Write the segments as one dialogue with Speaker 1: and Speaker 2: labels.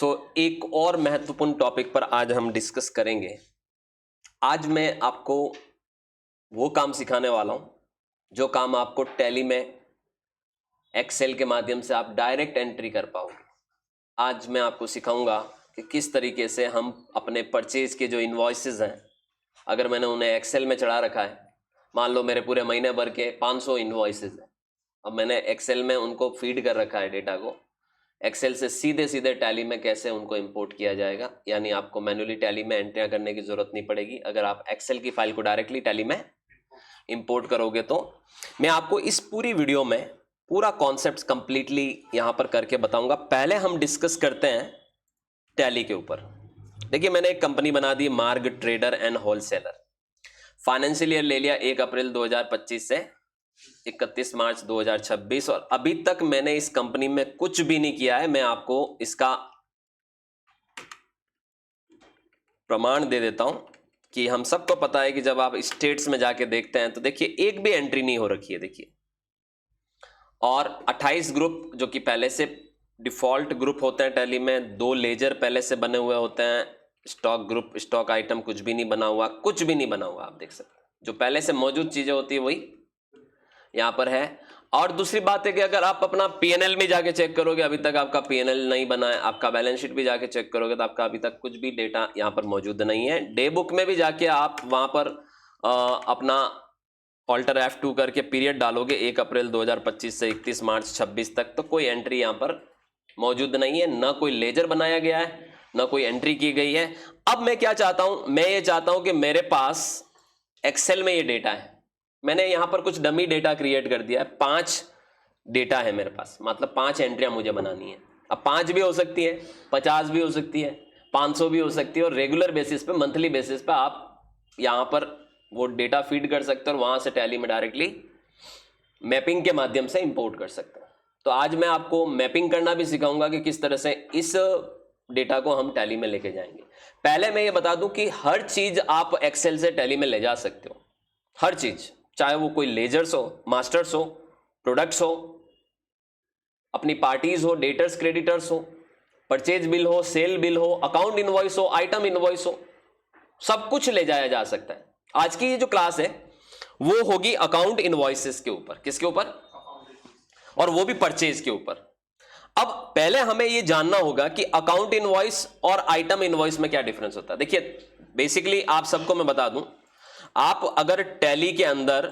Speaker 1: एक और महत्वपूर्ण टॉपिक पर आज हम डिस्कस करेंगे। आज मैं आपको वो काम सिखाने वाला हूं जो काम आपको टैली में एक्सेल के माध्यम से आप डायरेक्ट एंट्री कर पाओगे। आज मैं आपको सिखाऊंगा कि किस तरीके से हम अपने परचेज के जो इनवॉइसेस हैं, अगर मैंने उन्हें एक्सेल में चढ़ा रखा है, मान लो मेरे पूरे महीने भर के 500 इनवॉइसेस हैं, अब मैंने एक्सेल में उनको फीड कर रखा है डेटा को। एक्सेल से सीधे सीधे टैली में कैसे उनको इंपोर्ट किया जाएगा, यानी आपको मैन्युअली टैली में एंट्रियां करने की जरूरत नहीं पड़ेगी। अगर आप एक्सेल की फाइल को डायरेक्टली टैली में इंपोर्ट करोगे तो मैं आपको इस पूरी वीडियो में पूरा कॉन्सेप्ट कंप्लीटली यहां पर करके बताऊंगा। पहले हम डिस्कस करते हैं टैली के ऊपर। देखिए, मैंने एक कंपनी बना दी, मार्ग trader and wholesaler. Financial year ले लिया 1 अप्रैल 2025 से 31 मार्च 2026, और अभी तक मैंने इस कंपनी में कुछ भी नहीं किया है। मैं आपको इसका प्रमाण दे देता हूं कि हम सबको पता है कि जब आप स्टेट्स में जाके देखते हैं तो देखिए एक भी एंट्री नहीं हो रखी है, देखिए। और 28 ग्रुप जो कि पहले से डिफॉल्ट ग्रुप होते हैं टैली में, 2 लेजर पहले से बने हुए होते हैं, स्टॉक ग्रुप, स्टॉक आइटम कुछ भी नहीं बना हुआ, कुछ भी नहीं बना हुआ। आप देख सकते हैं जो पहले से मौजूद चीजें होती है वही यहां पर है। और दूसरी बात है कि अगर आप अपना पीएनएल में जाके चेक करोगे, अभी तक आपका पीएनएल नहीं बना है, आपका बैलेंस शीट भी जाके चेक करोगे तो आपका अभी तक कुछ भी डेटा यहां पर मौजूद नहीं है। डे बुक में भी जाके आप वहां पर अपना ऑल्टर F2 करके पीरियड डालोगे 1 अप्रैल 2025 से 31 मार्च 26 तक, तो कोई एंट्री यहां पर मौजूद नहीं है, ना कोई लेजर बनाया गया है, ना कोई एंट्री की गई है। अब मैं क्या चाहता हूं, मैं ये चाहता हूं कि मेरे पास एक्सेल में ये डेटा है। मैंने यहां पर कुछ डमी डेटा क्रिएट कर दिया है। 5 डेटा है मेरे पास, मतलब 5 एंट्रियां मुझे बनानी है। अब 5 भी हो सकती है, 50 भी हो सकती है, 500 भी हो सकती है, और रेगुलर बेसिस पे, मंथली बेसिस पे आप यहां पर वो डेटा फीड कर सकते हो और वहां से टैली में डायरेक्टली मैपिंग के माध्यम से इंपोर्ट कर सकते हो। तो आज मैं आपको मैपिंग करना भी सिखाऊंगा कि किस तरह से इस डेटा को हम टैली में लेके जाएंगे। पहले मैं ये बता दूं कि हर चीज आप एक्सेल से टैली में ले जा सकते हो, हर चीज, चाहे वो कोई लेजर्स हो, मास्टर्स हो, प्रोडक्ट्स हो, अपनी पार्टीज हो, डेटर्स क्रेडिटर्स हो, परचेज बिल हो, सेल बिल हो, अकाउंट इनवॉइस हो, आइटम इनवॉइस हो, सब कुछ ले जाया जा सकता है। आज की ये जो क्लास है वो होगी अकाउंट इनवॉइसेस के ऊपर। किसके ऊपर? और वो भी परचेज के ऊपर। अब पहले हमें ये जानना होगा कि अकाउंट इनवॉइस और आइटम इनवॉइस में क्या डिफरेंस होता है। देखिए, बेसिकली आप सबको मैं बता दूं, आप अगर टैली के अंदर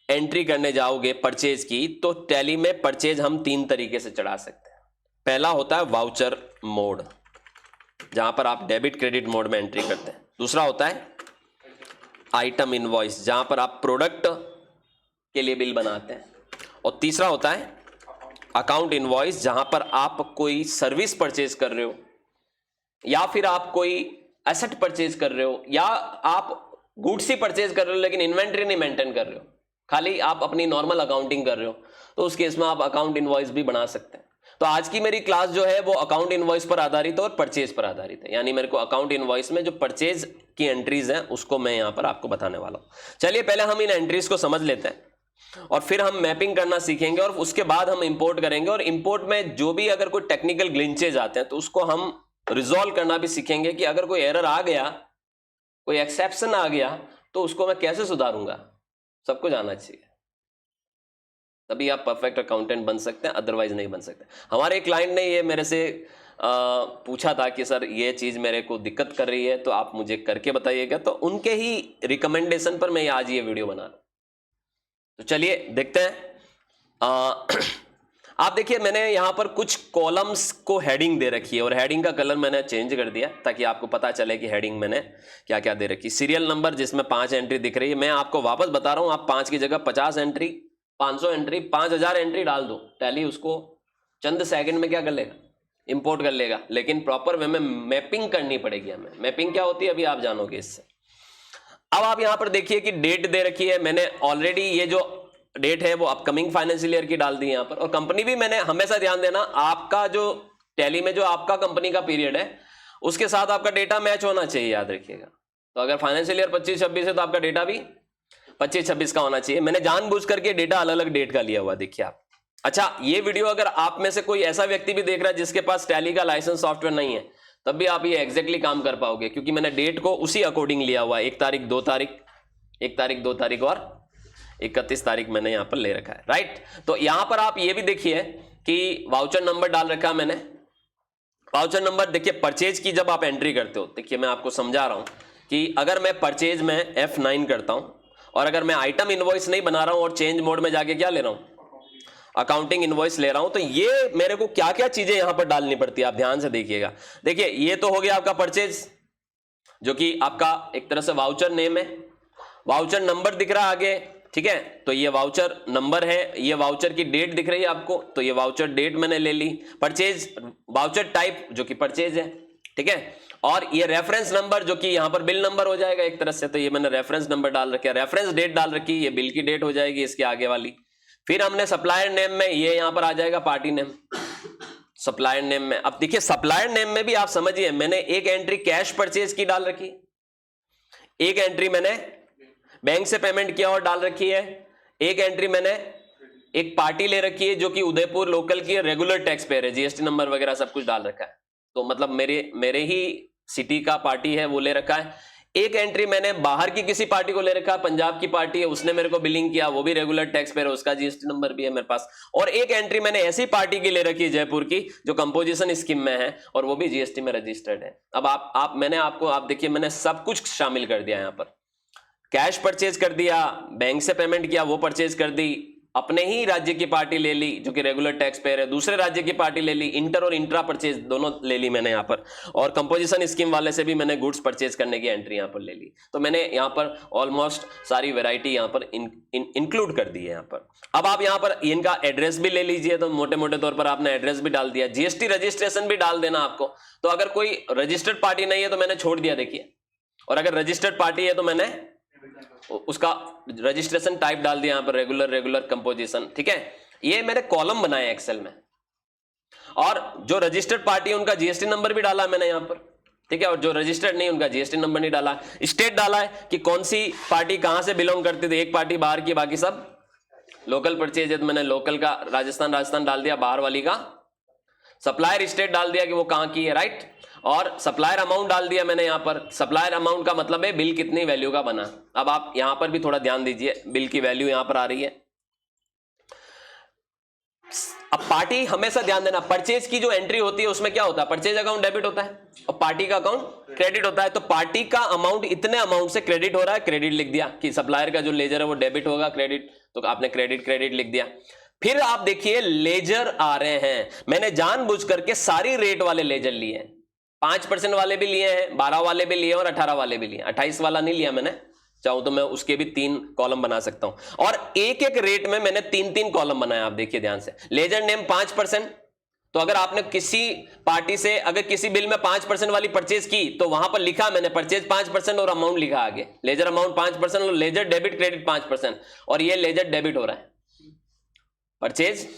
Speaker 1: एंट्री करने जाओगे परचेज की, तो टैली में परचेज हम 3 तरीके से चढ़ा सकते हैं। पहला होता है वाउचर मोड, जहां पर आप डेबिट क्रेडिट मोड में एंट्री करते हैं। दूसरा होता है आइटम इनवॉइस, जहां पर आप प्रोडक्ट के लिए बिल बनाते हैं। और तीसरा होता है अकाउंट इनवॉइस, जहां पर आप कोई सर्विस परचेज कर रहे हो, या फिर आप कोई एसेट परचेज कर रहे हो, या आप गुड्स ही परचेज कर रहे हो लेकिन इन्वेंट्री नहीं मेंटेन कर रहे हो, खाली आप अपनी नॉर्मल अकाउंटिंग कर रहे हो, तो उस केस में आप अकाउंट इनवॉइस भी बना सकते हैं। तो आज की मेरी क्लास जो है वो अकाउंट इनवॉइस पर आधारित है और परचेज पर आधारित है, यानी मेरे को अकाउंट इनवॉइस में जो परचेज की एंट्रीज हैं उसको मैं यहां पर आपको बताने वाला हूं। चलिए पहले हम इन एंट्रीज को समझ लेते हैं और फिर हम मैपिंग करना सीखेंगे, और उसके बाद हम इंपोर्ट करेंगे। और इंपोर्ट में जो भी अगर कोई टेक्निकल ग्लिंचेज आते हैं तो उसको हम रिजॉल्व करना भी सीखेंगे कि अगर कोई एरर आ गया, कोई एक्सेप्शन आ गया, तो उसको मैं कैसे सुधारूंगा। सबको जाना चाहिए, तभी आप परफेक्ट अकाउंटेंट बन सकते हैं, अदरवाइज नहीं बन सकते। हमारे एक क्लाइंट ने ये मेरे से पूछा था कि सर ये चीज़ मेरे को दिक्कत कर रही है, तो आप मुझे करके बताइएगा। तो उनके ही रिकमेंडेशन पर मैं आज ये वीडियो बना रहा हूं। तो चलिए देखते हैं। आप देखिए, मैंने यहाँ पर कुछ कॉलम्स को हेडिंग दे रखी है, और हेडिंग का कलर मैंने चेंज कर दिया ताकि आपको पता चले कि हेडिंग मैंने क्या क्या दे रखी। सीरियल नंबर जिसमें 5 एंट्री दिख रही है, मैं आपको वापस बता रहा हूँ, आप 5 की जगह 50 एंट्री, 500 एंट्री, 5000 एंट्री डाल दो, टैली उसको चंद सेकंड में क्या कर लेगा, इंपोर्ट कर लेगा। लेकिन प्रॉपर वे में मैपिंग करनी पड़ेगी हमें। मैपिंग क्या होती है अभी आप जानोगे इससे। अब आप यहां पर देखिए कि डेट दे रखी है, मैंने ऑलरेडी ये जो डेट है वो अपकमिंग फाइनेंशियल ईयर की डाल दी यहां पर। और कंपनी भी मैंने, हमेशा ध्यान देना, आपका जो टैली में जो आपका कंपनी का पीरियड है उसके साथ आपका डेटा मैच होना चाहिए, याद रखिएगा। तो अगर फाइनेंशियल ईयर 25-26 है तो आपका डेटा भी 25-26 का होना चाहिए। मैंने जानबूझ करके डेटा अलग अलग डेट का लिया हुआ, देखिए आप अच्छा, ये वीडियो अगर आप में से कोई ऐसा व्यक्ति भी देख रहा है जिसके पास टैली का लाइसेंस सॉफ्टवेयर नहीं है, तब भी आप ये एग्जैक्टली काम कर पाओगे, क्योंकि मैंने डेट को उसी अकॉर्डिंग लिया हुआ है। 1 तारीख 2 तारीख 1 तारीख 2 तारीख और 31 तारीख मैंने यहां पर ले रखा है, राइट। तो यहां पर आप ये भी देखिए कि वाउचर नंबर डाल रखा है मैंने। वाउचर नंबर देखिए, परचेज की जब आप एंट्री करते हो, देखिए मैं आपको समझा रहा हूं कि अगर मैं परचेज में F9 करता हूं और अगर मैं आइटम इनवॉइस नहीं बना रहा हूं और चेंज मोड में जाके क्या ले रहा हूं, अकाउंटिंग इनवॉइस ले रहा हूं, तो ये मेरे को क्या क्या चीजें यहां पर डालनी पड़ती है, आप ध्यान से देखिएगा। देखिए ये तो हो गया आपका परचेज, जो कि आपका एक तरह से वाउचर नेम है। वाउचर नंबर दिख रहा है आगे, ठीक है, तो ये वाउचर नंबर है। ये वाउचर की डेट दिख रही है आपको, तो ये वाउचर डेट मैंने ले ली। परचेज वाउचर टाइप जो कि परचेज है, ठीक है। और ये रेफरेंस नंबर जो कि यहां पर बिल नंबर हो जाएगा एक तरह से, तो ये मैंने रेफरेंस नंबर डाल रखा है। रेफरेंस डेट डाल रखी, ये बिल की डेट हो जाएगी इसके आगे वाली। फिर हमने सप्लायर नेम में ये यहां पर आ जाएगा पार्टी नेम, सप्लायर नेम में। अब देखिए सप्लायर नेम में भी आप समझिए, मैंने एक एंट्री कैश परचेज की डाल रखी, एक एंट्री मैंने बैंक से पेमेंट किया और डाल रखी है, एक एंट्री मैंने एक पार्टी ले रखी है जो कि उदयपुर लोकल की रेगुलर टैक्स पेयर है, जीएसटी नंबर वगैरह सब कुछ डाल रखा है। तो मतलब मेरे ही सिटी का पार्टी है, वो ले रखा है। एक एंट्री मैंने बाहर की किसी पार्टी को ले रखा है, पंजाब की पार्टी है, उसने मेरे को बिलिंग किया, वो भी रेगुलर टैक्स पेयर है, उसका जीएसटी नंबर भी है मेरे पास। और एक एंट्री मैंने ऐसी पार्टी की ले रखी है जयपुर की, जो कंपोजिशन स्कीम में है और वो भी जीएसटी में रजिस्टर्ड है। अब आप देखिए मैंने सब कुछ शामिल कर दिया यहां पर। कैश परचेज कर दिया, बैंक से पेमेंट किया वो परचेज कर दी, अपने ही राज्य की पार्टी ले ली जो कि रेगुलर टैक्स पेयर है, दूसरे राज्य की पार्टी ले ली, इंटर और इंट्रा परचेज दोनों ले ली मैंने यहाँ पर। और कंपोजिशन स्कीम वाले से भी मैंने गुड्स परचेज करने की एंट्री यहाँ पर ले ली। तो मैंने यहाँ पर ऑलमोस्ट सारी वैरायटी यहाँ पर इंक्लूड कर दी है यहाँ पर। अब आप यहाँ पर इनका एड्रेस भी ले लीजिए, तो मोटे मोटे तौर पर आपने एड्रेस भी डाल दिया। जीएसटी रजिस्ट्रेशन भी डाल देना आपको। तो अगर कोई रजिस्टर्ड पार्टी नहीं है तो मैंने छोड़ दिया देखिए, और अगर रजिस्टर्ड पार्टी है तो मैंने उसका रजिस्ट्रेशन टाइप डाल दिया यहां पर, रेगुलर कंपोजिशन, ठीक है। ये मैंने कॉलम बनाया एक्सेल में, और जो रजिस्टर्ड पार्टी है उनका जीएसटी नंबर भी डाला मैंने यहां पर, ठीक है। और जो रजिस्टर्ड नहीं उनका जीएसटी नंबर नहीं डाला। स्टेट डाला है कि कौन सी पार्टी कहां से बिलोंग करती थी, एक पार्टी बाहर की, बाकी सब लोकल परचेज है, तो मैंने लोकल का राजस्थान डाल दिया, बाहर वाली का सप्लायर स्टेट डाल दिया कि वो कहां की है, राइट। और सप्लायर अमाउंट डाल दिया मैंने यहां पर। सप्लायर अमाउंट का मतलब है बिल कितनी वैल्यू का बना। अब आप यहां पर भी थोड़ा ध्यान दीजिए, बिल की वैल्यू यहां पर आ रही है। अब पार्टी हमेशा ध्यान देना, परचेज की जो एंट्री होती है उसमें क्या होता है, परचेज अकाउंट डेबिट होता है और पार्टी का अकाउंट क्रेडिट होता है। तो पार्टी का अमाउंट इतने अमाउंट से क्रेडिट हो रहा है, क्रेडिट लिख दिया कि सप्लायर का जो लेजर है वो डेबिट होगा, क्रेडिट, तो आपने क्रेडिट लिख दिया। फिर आप देखिए लेजर आ रहे हैं, मैंने जानबूझ करके सारी रेट वाले लेजर लिए हैं। 5% वाले भी लिए हैं, 12 वाले भी लिए और 18 वाले भी लिए। 28 वाला नहीं लिया मैंने, चाहूं तो मैं उसके भी 3 कॉलम बना सकता हूं। और एक एक रेट में मैंने 3 कॉलम बनाया। आप देखिए ध्यान से, लेजर नेम 5%, तो अगर आपने किसी पार्टी से अगर किसी बिल में 5% वाली परचेज की तो वहां पर लिखा मैंने परचेज 5% और अमाउंट लिखा आगे, लेजर अमाउंट 5% और लेजर डेबिट क्रेडिट 5%, और ये लेजर डेबिट हो रहा है, परचेज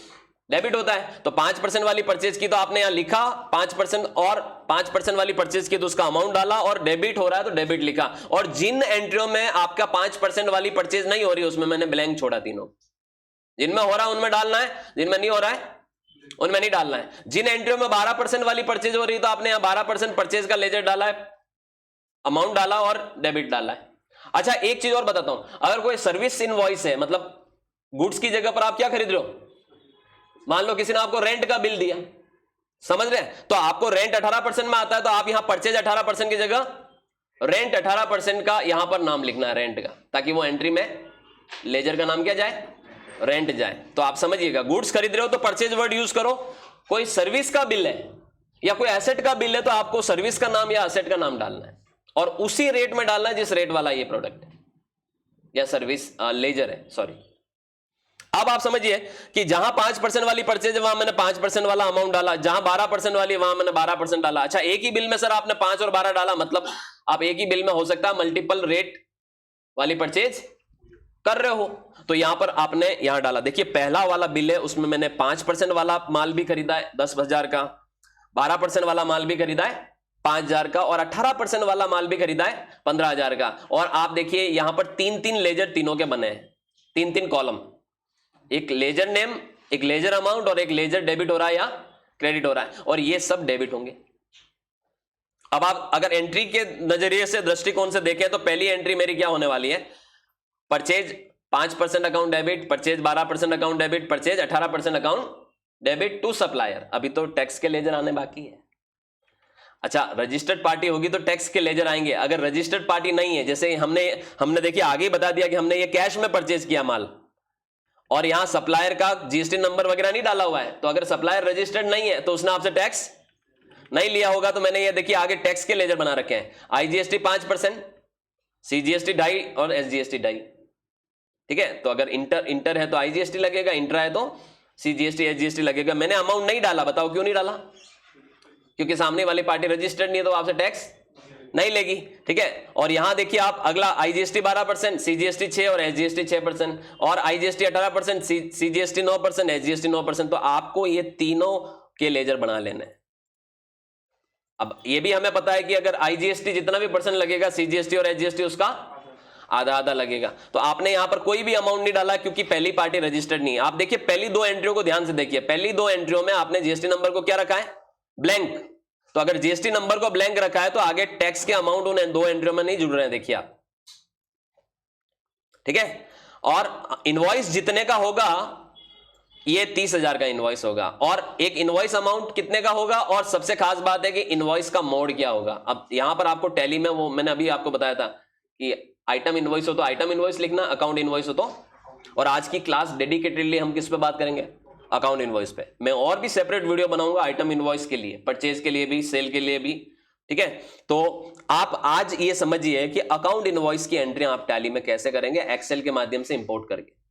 Speaker 1: डेबिट होता है। तो 5% वाली परचेज की तो आपने यहां लिखा 5%, और 5% वाली परचेज की तो उसका अमाउंट डाला, और डेबिट हो रहा है तो डेबिट लिखा। और जिन एंट्रियों में आपका 5% वाली परचेज नहीं हो रही उसमें मैंने ब्लैंक छोड़ा तीनों। जिनमें हो रहा है उनमें डालना है, जिनमें नहीं हो रहा है उनमें नहीं डालना है। जिन एंट्रियों में 12% वाली परचेज हो रही तो आपने यहां 12% परचेज का लेजर डाला है, अमाउंट डाला और डेबिट डाला है। अच्छा एक चीज और बताता हूं, अगर कोई सर्विस इनवॉइस है, मतलब गुड्स की जगह पर आप क्या खरीद रहे हो, मान लो किसी ने आपको रेंट का बिल दिया, समझ रहे हैं, तो आपको रेंट 18% में आता है, तो आप यहां परचेज 18% की जगह रेंट 18% का यहां पर नाम लिखना है रेंट का, ताकि वो एंट्री में लेजर का नाम क्या जाए, रेंट जाए। तो आप समझिएगा, गुड्स खरीद रहे हो तो परचेज वर्ड यूज करो। कोई सर्विस का बिल है या कोई एसेट का बिल है तो आपको सर्विस का नाम या एसेट का नाम डालना है, और उसी रेट में डालना है जिस रेट वाला ये प्रोडक्ट है या सर्विस लेजर है, सॉरी। अब आप समझिए कि जहां 5% वाली परचेज है वहां मैंने 5% वाला अमाउंट डाला, जहां 12% वाली वहां मैंने 12% डाला। अच्छा एक ही बिल में सर आपने 5 और 12 डाला, मतलब आप एक ही बिल में हो सकता है मल्टीपल रेट वाली परचेज कर रहे हो, तो यहां पर आपने यहां डाला। देखिए पहला वाला बिल है उसमें मैंने 5% वाला माल भी खरीदा है 10,000 का, 12% वाला माल भी खरीदा है 5,000 का, और 18% वाला माल भी खरीदा है 15,000 का। और आप देखिए यहां पर 3 लेजर तीनों के बने हैं, 3 कॉलम, एक लेजर नेम, एक लेजर अमाउंट और एक लेजर डेबिट हो रहा है या क्रेडिट हो रहा है, और ये सब डेबिट होंगे। अब आप अगर एंट्री के नजरिए से, दृष्टिकोण से देखें तो पहली एंट्री मेरी क्या होने वाली है, purchase 5% account debit, purchase 12% account debit, purchase 18% account debit to supplier. अभी तो टैक्स के लेजर आने बाकी है। अच्छा, रजिस्टर्ड पार्टी होगी तो टैक्स के लेजर आएंगे। अगर रजिस्टर्ड पार्टी नहीं है, जैसे हमने देखिए आगे ही बता दिया कि हमने ये कैश में परचेज किया माल और यहां सप्लायर का जीएसटी नंबर वगैरह नहीं डाला हुआ है, तो अगर सप्लायर रजिस्टर्ड नहीं है तो उसने आपसे टैक्स नहीं लिया होगा। तो मैंने ये देखिए आगे टैक्स के लेजर बना रखे हैं, आईजीएसटी 5%, सीजीएसटी 2.5 और एसजीएसटी 2.5। ठीक है, तो अगर इंटर है तो आईजीएसटी लगेगा, इंट्रा है तो सीजीएसटी एसजीएसटी लगेगा। मैंने अमाउंट नहीं डाला, बताओ क्यों नहीं डाला? क्योंकि सामने वाली पार्टी रजिस्टर्ड नहीं है तो आपसे टैक्स नहीं लेगी। ठीक है, और यहां देखिए आप अगला आईजीएसटी 12%, सीजीएसटी 6 और एसजीएसटी 6% और आईजीएसटी 18%, सीजीएसटी 9%, एसजीएसटी 9%। तो आपको ये तीनों के लेजर बना लेने हैं। अब ये भी हमें पता है कि अगर आईजीएसटी जितना भी परसेंट लगेगा, सीजीएसटी और एसजीएसटी उसका आधा आधा लगेगा। तो आपने यहां पर कोई भी अमाउंट नहीं डाला क्योंकि पहली पार्टी रजिस्टर्ड नहीं है। आप देखिए पहली दो एंट्रियों को ध्यान से देखिए, पहली दो एंट्रियों में आपने जीएसटी नंबर को क्या रखा है, ब्लैंक। तो अगर जीएसटी नंबर को ब्लैंक रखा है तो आगे टैक्स के अमाउंट उन दो एंट्रियों में नहीं जुड़ रहे हैं, देखिए आप। ठीक है, और इनवॉइस जितने का होगा ये 30,000 का इनवॉइस होगा, और एक इनवॉइस अमाउंट कितने का होगा, और सबसे खास बात है कि इनवॉइस का मोड क्या होगा। अब यहां पर आपको टैली में, वो मैंने अभी आपको बताया था कि आइटम इनवॉइस हो तो आइटम इनवॉइस लिखना, अकाउंट इनवॉइस हो तो। और आज की क्लास डेडिकेटेडली हम किस पे बात करेंगे, अकाउंट इनवॉइस पे। मैं और भी सेपरेट वीडियो बनाऊंगा आइटम इनवॉइस के लिए, परचेज के लिए भी, सेल के लिए भी। ठीक है, तो आप आज ये समझिए कि अकाउंट इनवॉइस की एंट्री आप टैली में कैसे करेंगे, एक्सेल के माध्यम से इंपोर्ट करके।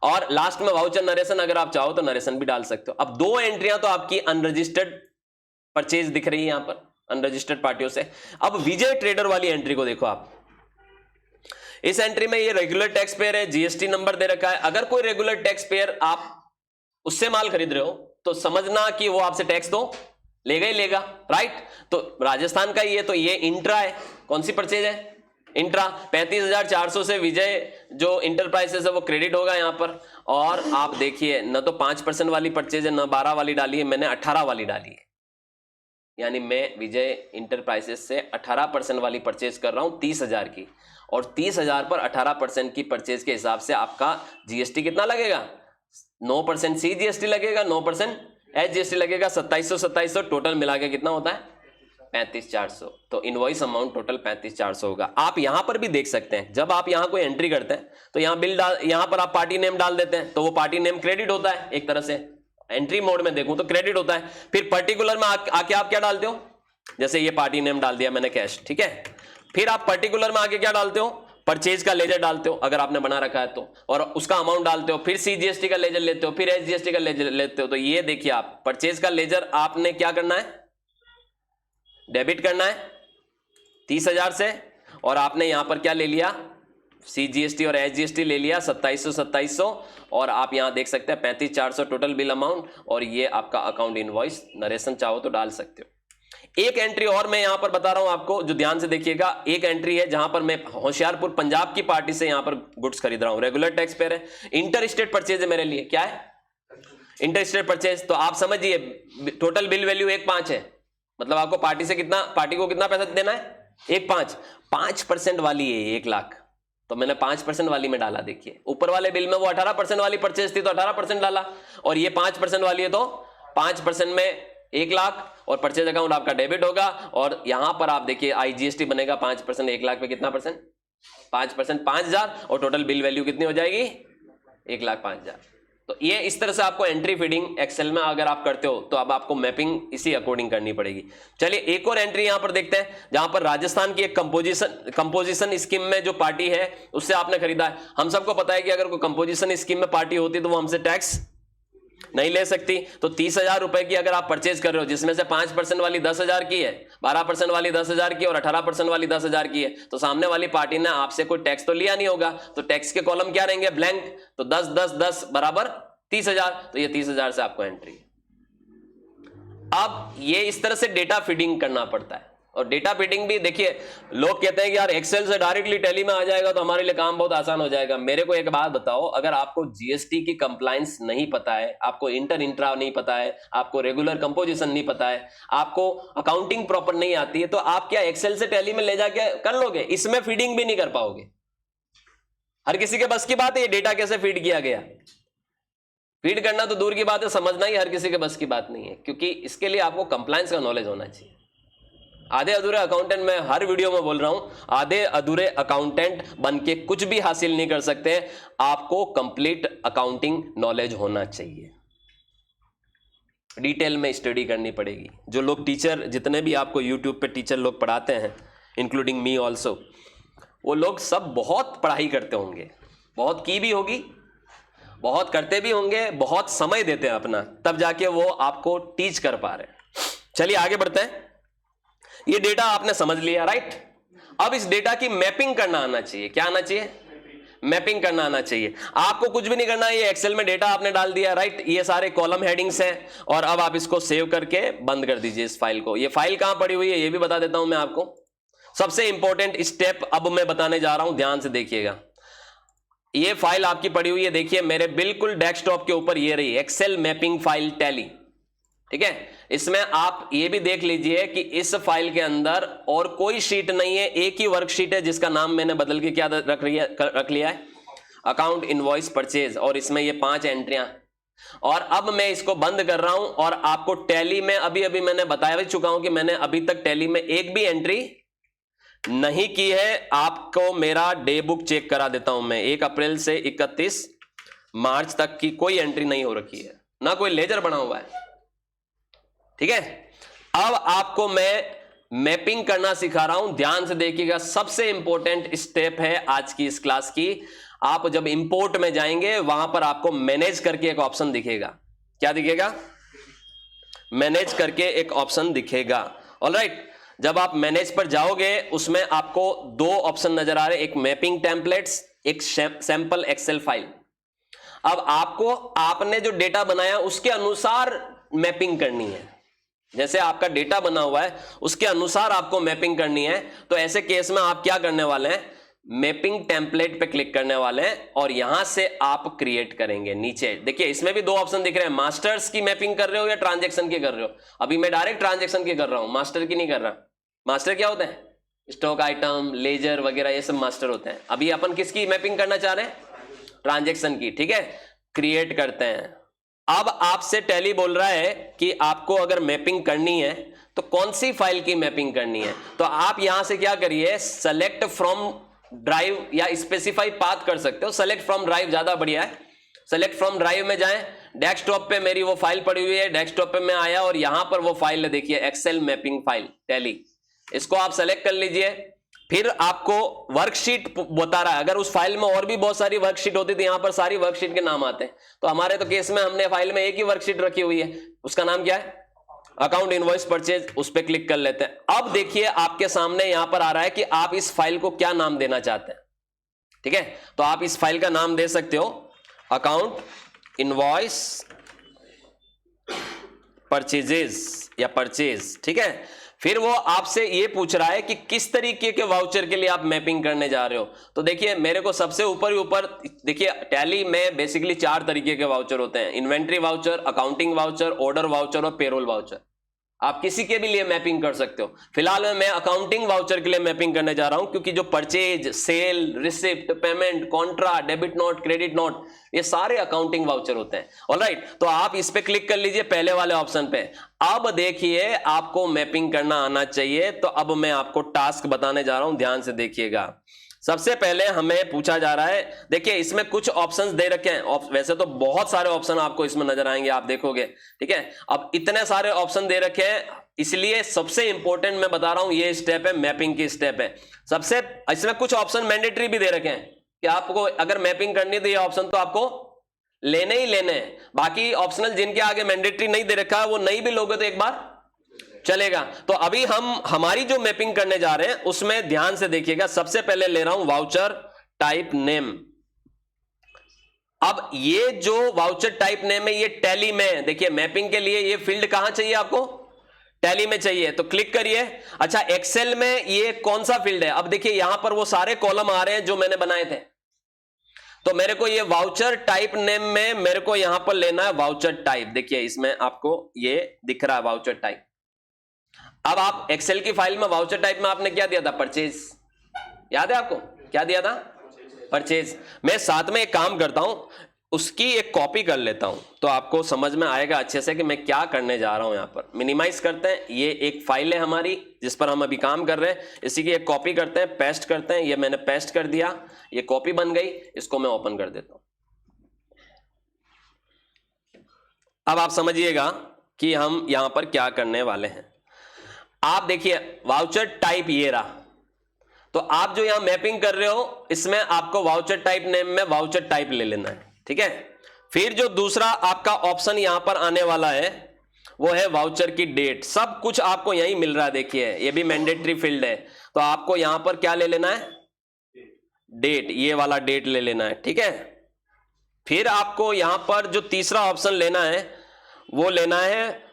Speaker 1: और लास्ट में वाउचर नरेशन, अगर आप चाहो तो नरेशन भी डाल सकते हो। अब दो एंट्रियां तो आपकी अनरजिस्टर्ड परचेज दिख रही है यहां पर, अनरजिस्टर्ड पार्टियों से। अब विजय ट्रेडर वाली एंट्री को देखो आप। इस एंट्री में ये रेगुलर टैक्स पेयर है, जीएसटी नंबर दे रखा है। अगर कोई रेगुलर टैक्स पेयर आप उससे माल खरीद रहे हो तो समझना कि वो आपसे टैक्स तो लेगा ही लेगा, राइट। तो राजस्थान का ये, तो ये इंट्रा है। कौन सी परचेज है, इंट्रा। 35,400 से विजय जो इंटरप्राइजेस है वो क्रेडिट होगा यहां पर। और आप देखिए न तो 5% वाली परचेज है, न 12 वाली डाली है, मैंने 18 वाली डाली है। यानी मैं विजय इंटरप्राइजेस से 18% वाली परचेज कर रहा हूं 30,000 की, और 30,000 पर 18% की परचेज के हिसाब से आपका जीएसटी कितना लगेगा, 9% सीजीएसटी लगेगा, 9% एसजीएसटी लगेगा, 2700 टोटल मिला के कितना होता है, 35,400। तो इनवॉइस अमाउंट टोटल 35,400 होगा। आप यहां पर भी देख सकते हैं, जब आप यहां कोई एंट्री करते हैं तो यहां बिल डाल, यहां पर आप पार्टी नेम डाल देते हैं तो वो पार्टी नेम क्रेडिट होता है एक तरह से। एंट्री मोड में देखूं तो क्रेडिट होता है। फिर पर्टिकुलर में आके आप क्या डालते हो, जैसे ये पार्टी नेम डाल दिया मैंने कैश, ठीक है। फिर आप पर्टिकुलर में आके क्या डालते हो, परचेज का लेजर डालते हो अगर आपने बना रखा है तो, और उसका अमाउंट डालते हो। फिर सीजीएसटी का लेजर लेते हो, फिर एसजीएसटी का लेजर लेते हो। तो ये देखिए आप, परचेज का लेजर आपने क्या करना है, डेबिट करना है 30,000 से, और आपने यहां पर क्या ले लिया, सीजीएसटी और एसजीएसटी ले लिया 2700, और आप यहां देख सकते हैं 35,400 टोटल बिल अमाउंट, और ये आपका अकाउंट इनवॉइस। नरेशन चाहो तो डाल सकते हो। एक एंट्री और मैं यहां पर बता रहा हूं आपको, जो ध्यान से देखिएगा। एक एंट्री है जहां पर मैं होशियारपुर पंजाब की पार्टी से यहां पर गुड्स खरीद रहा हूं, रेगुलर टैक्स पेयर है, इंटर स्टेट परचेज है मेरे लिए। क्या है, इंटर स्टेट परचेज। तो आप समझिए टोटल बिल वैल्यू 1.5 है, मतलब आपको पार्टी से कितना, पार्टी को कितना पैसा देना है, 1.5। 5% वाली है 1 लाख, तो मैंने 5% वाली में डाला। देखिए ऊपर वाले बिल में वो 18% वाली परचेज थी तो 18% डाला, और ये 5% वाली है तो 5% में 1 लाख, और परचेज अकाउंट आपका डेबिट होगा। और यहां पर आप देखिए आईजीएसटी बनेगा 5%, 1 लाख पे कितना परसेंट, 5%, 5,000, और टोटल बिल वैल्यू कितनी हो जाएगी, 1,05,000। तो ये इस तरह से आपको एंट्री फीडिंग एक्सेल में अगर आप करते हो तो अब आपको मैपिंग इसी अकॉर्डिंग करनी पड़ेगी। चलिए एक और एंट्री यहां पर देखते हैं, जहां पर राजस्थान की एक कंपोजिशन स्कीम में जो पार्टी है उससे आपने खरीदा है। हम सबको पता है कि अगर कोई कंपोजिशन स्कीम में पार्टी होती तो वो हमसे टैक्स नहीं ले सकती। तो 30,000 रुपए की अगर आप परचेज कर रहे हो, जिसमें से 5% वाली 10,000 की है, 12% वाली 10,000 की, और 18% वाली 10,000 की है, तो सामने वाली पार्टी ने आपसे कोई टैक्स तो लिया नहीं होगा। तो टैक्स के कॉलम क्या रहेंगे, ब्लैंक। तो 10, 10, 10 बराबर 30,000। तो ये 30,000 से आपको एंट्री। अब ये इस तरह से डेटा फीडिंग करना पड़ता है। और डेटा फीडिंग भी देखिए, लोग कहते हैं कि यार एक्सेल से डायरेक्टली टैली में आ जाएगा तो हमारे लिए काम बहुत आसान हो जाएगा। मेरे को एक बात बताओ, अगर आपको जीएसटी की कंप्लायंस नहीं पता है, आपको इंटर इंट्रा नहीं पता है, आपको रेगुलर कंपोजिशन नहीं पता है, आपको अकाउंटिंग प्रॉपर नहीं आती है, तो आप क्या एक्सेल से टैली में ले जाके कर लोगे? इसमें फीडिंग भी नहीं कर पाओगे। हर किसी के बस की बात है ये डेटा कैसे फीड किया गया। फीड करना तो दूर की बात है, समझना ही हर किसी के बस की बात नहीं है, क्योंकि इसके लिए आपको कंप्लायंस का नॉलेज होना चाहिए। आधे अधूरे अकाउंटेंट, मैं हर वीडियो में बोल रहा हूं, आधे अधूरे अकाउंटेंट बन के कुछ भी हासिल नहीं कर सकते। आपको कंप्लीट अकाउंटिंग नॉलेज होना चाहिए, डिटेल में स्टडी करनी पड़ेगी। जो लोग टीचर, जितने भी आपको यूट्यूब पे टीचर लोग पढ़ाते हैं, इंक्लूडिंग मी ऑल्सो, वो लोग सब बहुत पढ़ाई करते होंगे, बहुत की भी होगी, बहुत करते भी होंगे, बहुत समय देते हैं अपना, तब जाके वो आपको टीच कर पा रहे हैं। चलिए आगे बढ़ते हैं। ये डेटा आपने समझ लिया, राइट? अब इस डेटा की मैपिंग करना आना चाहिए। क्या आना चाहिए? मैपिंग करना आना चाहिए। आपको कुछ भी नहीं करना है, ये एक्सेल में डेटा आपने डाल दिया, राइट? ये सारे कॉलम हेडिंग्स हैं, और अब आप इसको सेव करके बंद कर दीजिए इस फाइल को। ये फाइल कहां पड़ी हुई है ये भी बता देता हूं मैं आपको। सबसे इंपॉर्टेंट स्टेप अब मैं बताने जा रहा हूं, ध्यान से देखिएगा। ये फाइल आपकी पड़ी हुई है, देखिए मेरे बिल्कुल डेस्कटॉप के ऊपर ये रही, एक्सेल मैपिंग फाइल टैली, ठीक है? इसमें आप ये भी देख लीजिए कि इस फाइल के अंदर और कोई शीट नहीं है, एक ही वर्कशीट है जिसका नाम मैंने बदल के क्या रख लिया है, अकाउंट इनवॉइस परचेज, और इसमें ये 5 एंट्रियां। और अब मैं इसको बंद कर रहा हूं, और आपको टैली में अभी मैंने बताया भी चुका हूं कि मैंने अभी तक टैली में एक भी एंट्री नहीं की है। आपको मेरा डे बुक चेक करा देता हूं मैं, 1 अप्रैल से 31 मार्च तक की कोई एंट्री नहीं हो रखी है, ना कोई लेजर बना हुआ है, ठीक है? अब आपको मैं मैपिंग करना सिखा रहा हूं, ध्यान से देखिएगा। सबसे इंपॉर्टेंट स्टेप है आज की इस क्लास की। आप जब इंपोर्ट में जाएंगे, वहां पर आपको मैनेज करके एक ऑप्शन दिखेगा। क्या दिखेगा? मैनेज करके एक ऑप्शन दिखेगा। ऑलराइट, जब आप मैनेज पर जाओगे, उसमें आपको 2 ऑप्शन नजर आ रहे हैं, एक मैपिंग टेम्पलेट्स, एक सैंपल एक्सेल फाइल। अब आपको आपने जो डेटा बनाया उसके अनुसार मैपिंग करनी है। जैसे आपका डेटा बना हुआ है उसके अनुसार आपको मैपिंग करनी है। तो ऐसे केस में आप क्या करने वाले हैं, मैपिंग टेम्पलेट पे क्लिक करने वाले हैं, और यहां से आप क्रिएट करेंगे। नीचे देखिए, इसमें भी 2 ऑप्शन दिख रहे हैं, मास्टर्स की मैपिंग कर रहे हो या ट्रांजैक्शन की कर रहे हो। अभी मैं डायरेक्ट ट्रांजैक्शन की कर रहा हूं, मास्टर की नहीं कर रहा। मास्टर क्या होते हैं? स्टॉक आइटम, लेजर वगैरह, ये सब मास्टर होते हैं। अभी अपन किसकी मैपिंग करना चाह रहे हैं? ट्रांजैक्शन की, ठीक है? क्रिएट करते हैं। अब आपसे टैली बोल रहा है कि आपको अगर मैपिंग करनी है तो कौन सी फाइल की मैपिंग करनी है। तो आप यहां से क्या करिए, सेलेक्ट फ्रॉम ड्राइव या स्पेसिफाई पाथ कर सकते हो। सेलेक्ट फ्रॉम ड्राइव ज्यादा बढ़िया है। सेलेक्ट फ्रॉम ड्राइव में जाएं, डेस्कटॉप पे मेरी वो फाइल पड़ी हुई है, डेस्कटॉप पे मैं आया और यहां पर वो फाइल है, देखिए एक्सेल मैपिंग फाइल टैली। इसको आप सेलेक्ट कर लीजिए। फिर आपको वर्कशीट बता रहा है। अगर उस फाइल में और भी बहुत सारी वर्कशीट होती थी, यहां पर सारी वर्कशीट के नाम आते हैं, तो हमारे तो केस में हमने फाइल में एक ही वर्कशीट रखी हुई है, उसका नाम क्या है? Account invoice purchase. उस पर क्लिक कर लेते हैं। अब देखिए आपके सामने यहां पर आ रहा है कि आप इस फाइल को क्या नाम देना चाहते हैं, ठीक है? तो आप इस फाइल का नाम दे सकते हो अकाउंट इनवॉइस परचेजेस या परचेज, ठीक है? फिर वो आपसे ये पूछ रहा है कि किस तरीके के वाउचर के लिए आप मैपिंग करने जा रहे हो। तो देखिए मेरे को सबसे ऊपर ही ऊपर देखिए, टैली में बेसिकली 4 तरीके के वाउचर होते हैं, inventory voucher, accounting voucher, order voucher और पेरोल वाउचर। आप किसी के भी लिए मैपिंग कर सकते हो। फिलहाल मैं अकाउंटिंग वाउचर के लिए मैपिंग करने जा रहा हूं, क्योंकि जो purchase, sale, receipt, payment, contra, debit note, credit note, ये सारे अकाउंटिंग वाउचर होते हैं। ऑलराइट, तो आप इस पे क्लिक कर लीजिए, पहले वाले ऑप्शन पे। अब देखिए आपको मैपिंग करना आना चाहिए। तो अब मैं आपको टास्क बताने जा रहा हूं, ध्यान से देखिएगा। सबसे पहले हमें पूछा जा रहा है, देखिए इसमें कुछ ऑप्शंस दे रखे हैं। वैसे तो बहुत सारे ऑप्शन आपको इसमें नजर आएंगे, आप देखोगे, ठीक है? अब इतने सारे ऑप्शन दे रखे हैं, इसलिए सबसे इंपॉर्टेंट मैं बता रहा हूं, ये स्टेप है, मैपिंग की स्टेप है। सबसे इसमें कुछ ऑप्शन मैंडेटरी भी दे रखे हैं कि आपको अगर मैपिंग करनी है तो ये ऑप्शन तो आपको लेने ही लेने हैं। बाकी ऑप्शनल जिनके आगे मैंडेटरी नहीं दे रखा है, वो नहीं भी लोगे तो एक बार चलेगा। तो अभी हम हमारी जो मैपिंग करने जा रहे हैं उसमें ध्यान से देखिएगा। सबसे पहले ले रहा हूं वाउचर टाइप नेम। अब ये जो वाउचर टाइप नेम है, ये टैली में देखिए मैपिंग के लिए ये फील्ड कहां चाहिए आपको? टैली में चाहिए तो क्लिक करिए। अच्छा, एक्सेल में ये कौन सा फील्ड है? अब देखिए यहां पर वो सारे कॉलम आ रहे हैं जो मैंने बनाए थे, तो मेरे को ये वाउचर टाइप नेम में मेरे को यहां पर लेना है वाउचर टाइप। देखिए इसमें आपको ये दिख रहा है वाउचर टाइप। अब आप एक्सेल की फाइल में वाउचर टाइप में आपने क्या दिया था? परचेज। याद है आपको क्या दिया था? परचेज। मैं साथ में एक काम करता हूं, उसकी एक कॉपी कर लेता हूं तो आपको समझ में आएगा अच्छे से कि मैं क्या करने जा रहा हूं। यहां पर मिनिमाइज करते हैं, ये एक फाइल है हमारी जिस पर हम अभी काम कर रहे हैं, इसी की एक कॉपी करते हैं, पेस्ट करते हैं। ये मैंने पेस्ट कर दिया, ये कॉपी बन गई, इसको मैं ओपन कर देता हूं। अब आप समझिएगा कि हम यहां पर क्या करने वाले हैं। आप देखिए वाउचर टाइप ये रहा, तो आप जो यहां मैपिंग कर रहे हो इसमें आपको वाउचर टाइप नेम में वाउचर टाइप ले लेना है, ठीक है। फिर जो दूसरा आपका ऑप्शन यहां पर आने वाला है वो है वाउचर की डेट। सब कुछ आपको यहीं मिल रहा है, देखिए ये भी मैंडेटरी फील्ड है, तो आपको यहां पर क्या ले लेना है? डेट, ये वाला डेट ले लेना है, ठीक है। फिर आपको यहां पर जो तीसरा ऑप्शन लेना है वो लेना है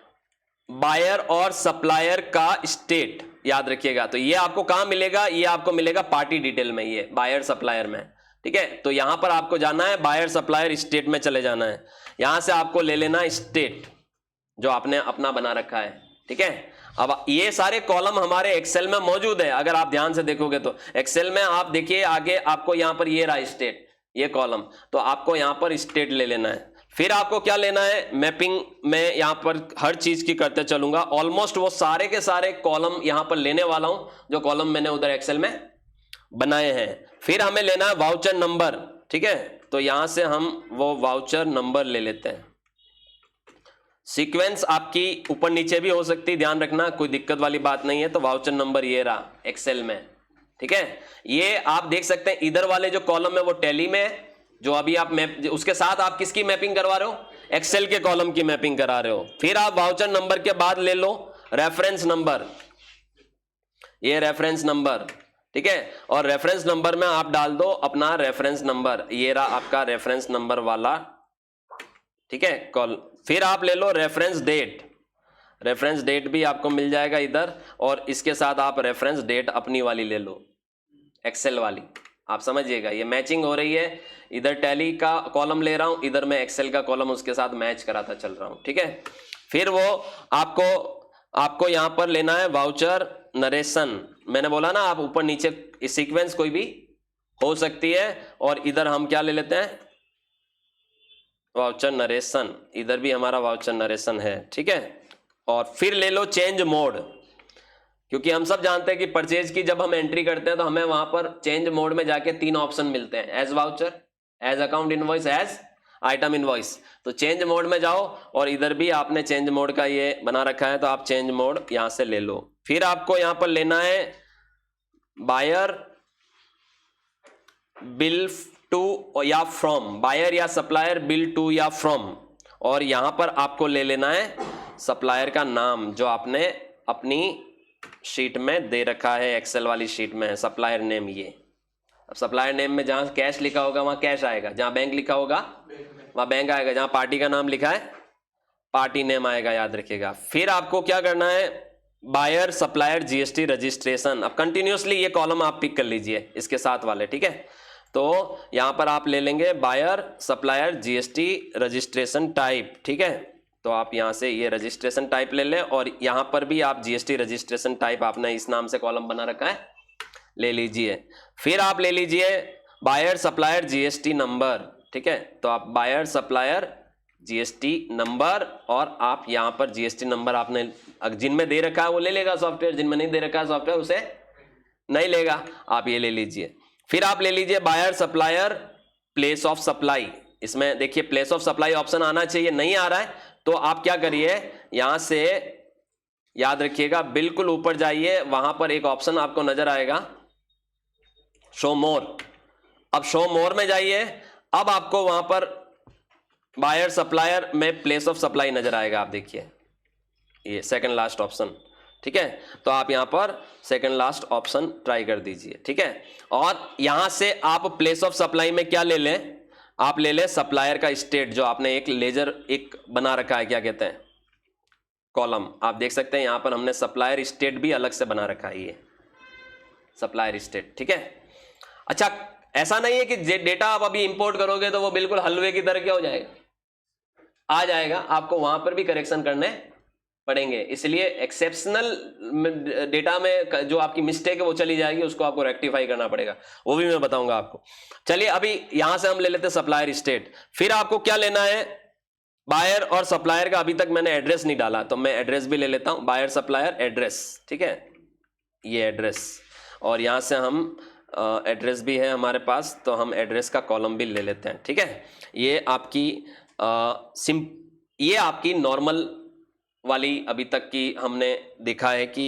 Speaker 1: बायर और सप्लायर का स्टेट। याद रखिएगा, तो ये आपको कहां मिलेगा? ये आपको मिलेगा पार्टी डिटेल में, ये बायर सप्लायर में, ठीक है। तो यहां पर आपको जाना है बायर सप्लायर स्टेट में चले जाना है। यहां से आपको ले लेना है स्टेट जो आपने अपना बना रखा है, ठीक है। अब ये सारे कॉलम हमारे एक्सेल में मौजूद है, अगर आप ध्यान से देखोगे तो एक्सेल में आप देखिए आगे आपको यहां पर ये रहा स्टेट, ये कॉलम, तो आपको यहां पर स्टेट ले लेना है। फिर आपको क्या लेना है? मैपिंग में यहां पर हर चीज की करते चलूंगा, ऑलमोस्ट वो सारे के सारे कॉलम यहां पर लेने वाला हूं जो कॉलम मैंने उधर एक्सेल में बनाए हैं। फिर हमें लेना है वाउचर नंबर, ठीक है। तो यहां से हम वो वाउचर नंबर ले लेते हैं। सीक्वेंस आपकी ऊपर नीचे भी हो सकती है, ध्यान रखना, कोई दिक्कत वाली बात नहीं है। तो वाउचर नंबर ये रहा एक्सेल में, ठीक है। ये आप देख सकते हैं इधर वाले जो कॉलम है वो टैली में है, जो अभी आप मैप, उसके साथ आप किसकी मैपिंग करवा रहे हो? एक्सेल के कॉलम की मैपिंग करा रहे हो। फिर आप वाउचर नंबर के बाद ले लो रेफरेंस नंबर, ये रेफरेंस नंबर, ठीक है। और रेफरेंस नंबर में आप डाल दो अपना रेफरेंस नंबर, ये रहा आपका रेफरेंस नंबर वाला, ठीक है कॉल। फिर आप ले लो रेफरेंस डेट, रेफरेंस डेट भी आपको मिल जाएगा इधर, और इसके साथ आप रेफरेंस डेट अपनी वाली ले लो, एक्सेल वाली। आप समझिएगा ये मैचिंग हो रही है, इधर टैली का कॉलम ले रहा हूं, इधर मैं एक्सेल का कॉलम उसके साथ मैच कराता चल रहा हूं, ठीक है। फिर वो आपको यहां पर लेना है वाउचर नरेशन। मैंने बोला ना आप ऊपर नीचे सीक्वेंस कोई भी हो सकती है, और इधर हम क्या ले लेते हैं? वाउचर नरेशन, इधर भी हमारा वाउचर नरेशन है, ठीक है। और फिर ले लो चेंज मोड, क्योंकि हम सब जानते हैं कि परचेज की जब हम एंट्री करते हैं तो हमें वहां पर चेंज मोड में जाके 3 ऑप्शन मिलते हैं, as voucher, as account invoice, as item invoice. तो चेंज मोड में जाओ, और इधर भी आपने चेंज मोड का ये बना रखा है तो आप चेंज मोड यहां से ले लो। फिर आपको यहां पर लेना है बायर बिल टू या फ्रॉम, बायर या सप्लायर बिल टू या फ्रॉम, और यहां पर आपको ले लेना है सप्लायर का नाम जो आपने अपनी शीट में दे रखा है, एक्सेल वाली शीट में है सप्लायर नेम ये। अब सप्लायर नेम में जहां कैश लिखा होगा वहां कैश आएगा, जहां बैंक लिखा होगा वहां बैंक आएगा, जहां पार्टी का नाम लिखा है पार्टी नेम आएगा, याद रखिएगा। फिर आपको क्या करना है? Buyer supplier GST registration. अब कंटिन्यूसली ये कॉलम आप पिक कर लीजिए इसके साथ वाले, ठीक है। तो यहां पर आप ले लेंगे buyer supplier GST registration type, ठीक है। तो आप यहां से ये रजिस्ट्रेशन टाइप ले लें, और यहां पर भी आप जीएसटी रजिस्ट्रेशन टाइप आपने इस नाम से कॉलम बना रखा है, ले लीजिए। फिर आप ले लीजिए बायर सप्लायर जीएसटी नंबर, ठीक है। तो आप बायर सप्लायर जीएसटी नंबर, और आप यहां पर जीएसटी नंबर आपने जिनमें दे रखा है वो ले लेगा सॉफ्टवेयर, जिनमें नहीं दे रखा है सॉफ्टवेयर उसे नहीं लेगा, आप ये ले लीजिए। फिर आप ले लीजिए buyer supplier place of supply. इसमें देखिए प्लेस ऑफ सप्लाई ऑप्शन आना चाहिए, नहीं आ रहा है, तो आप क्या करिए यहां से, याद रखिएगा बिल्कुल ऊपर जाइए, वहां पर एक ऑप्शन आपको नजर आएगा शो मोर। अब शो मोर में जाइए, अब आपको वहां पर बायर सप्लायर में प्लेस ऑफ सप्लाई नजर आएगा, आप देखिए ये सेकंड लास्ट ऑप्शन, ठीक है। तो आप यहां पर सेकंड लास्ट ऑप्शन ट्राई कर दीजिए, ठीक है। और यहां से आप प्लेस ऑफ सप्लाई में क्या ले लें? आप ले लें सप्लायर का स्टेट, जो आपने एक लेजर एक बना रखा है, क्या कहते हैं कॉलम आप देख सकते हैं यहाँ पर हमने सप्लायर स्टेट भी अलग से बना रखा है, ये सप्लायर स्टेट, ठीक है। अच्छा, ऐसा नहीं है कि डेटा आप अभी इंपोर्ट करोगे तो वो बिल्कुल हलवे की तरह क्या हो जाएगा, आ जाएगा, आपको वहां पर भी करेक्शन करने पड़ेंगे। इसलिए एक्सेप्शनल डेटा में जो आपकी मिस्टेक है वो चली जाएगी, उसको आपको रेक्टिफाई करना पड़ेगा, वो भी मैं बताऊंगा आपको। चलिए अभी यहां से हम ले लेते हैं सप्लायर स्टेट। फिर आपको क्या लेना है, बायर और सप्लायर का अभी तक मैंने एड्रेस नहीं डाला तो मैं एड्रेस भी ले लेता हूं, बायर सप्लायर एड्रेस, ठीक है, ये एड्रेस, और यहां से हम एड्रेस भी है हमारे पास तो हम एड्रेस का कॉलम भी ले लेते हैं, ठीक है। ये आपकी ये आपकी नॉर्मल वाली अभी तक की हमने देखा है कि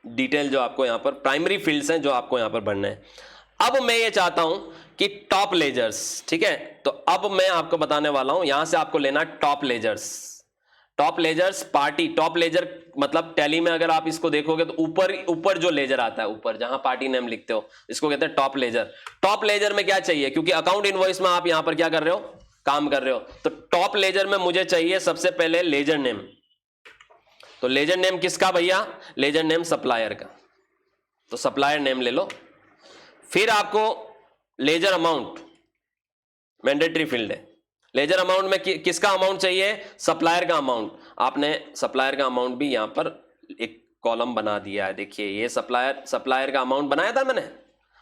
Speaker 1: डिटेल जो आपको यहाँ पर प्राइमरी फील्ड्स हैं जो आपको यहाँ पर भरना है। अब मैं ये चाहता हूं कि टॉप लेजर्स, ठीक है, तो अब मैं आपको बताने वाला हूं, यहां से आपको लेना top ledgers. Top ledgers party, top ledger मतलब टैली में अगर आप इसको देखोगे तो ऊपर ऊपर जो लेजर आता है, ऊपर जहां पार्टी नेम लिखते हो, इसको कहते हैं टॉप लेजर। टॉप लेजर में क्या चाहिए, क्योंकि अकाउंट इनवॉइस में आप यहां पर क्या कर रहे हो, काम कर रहे हो, तो टॉप लेजर में मुझे चाहिए सबसे पहले लेजर नेम। तो लेजर नेम किसका भैया, लेजर नेम सप्लायर का, तो सप्लायर नेम ले लो। फिर आपको लेजर अमाउंट मैंडेटरी फील्ड है, लेजर अमाउंट में किसका अमाउंट चाहिए, सप्लायर का अमाउंट। आपने सप्लायर का अमाउंट भी यहां पर एक कॉलम बना दिया है, देखिए ये सप्लायर का अमाउंट बनाया था मैंने,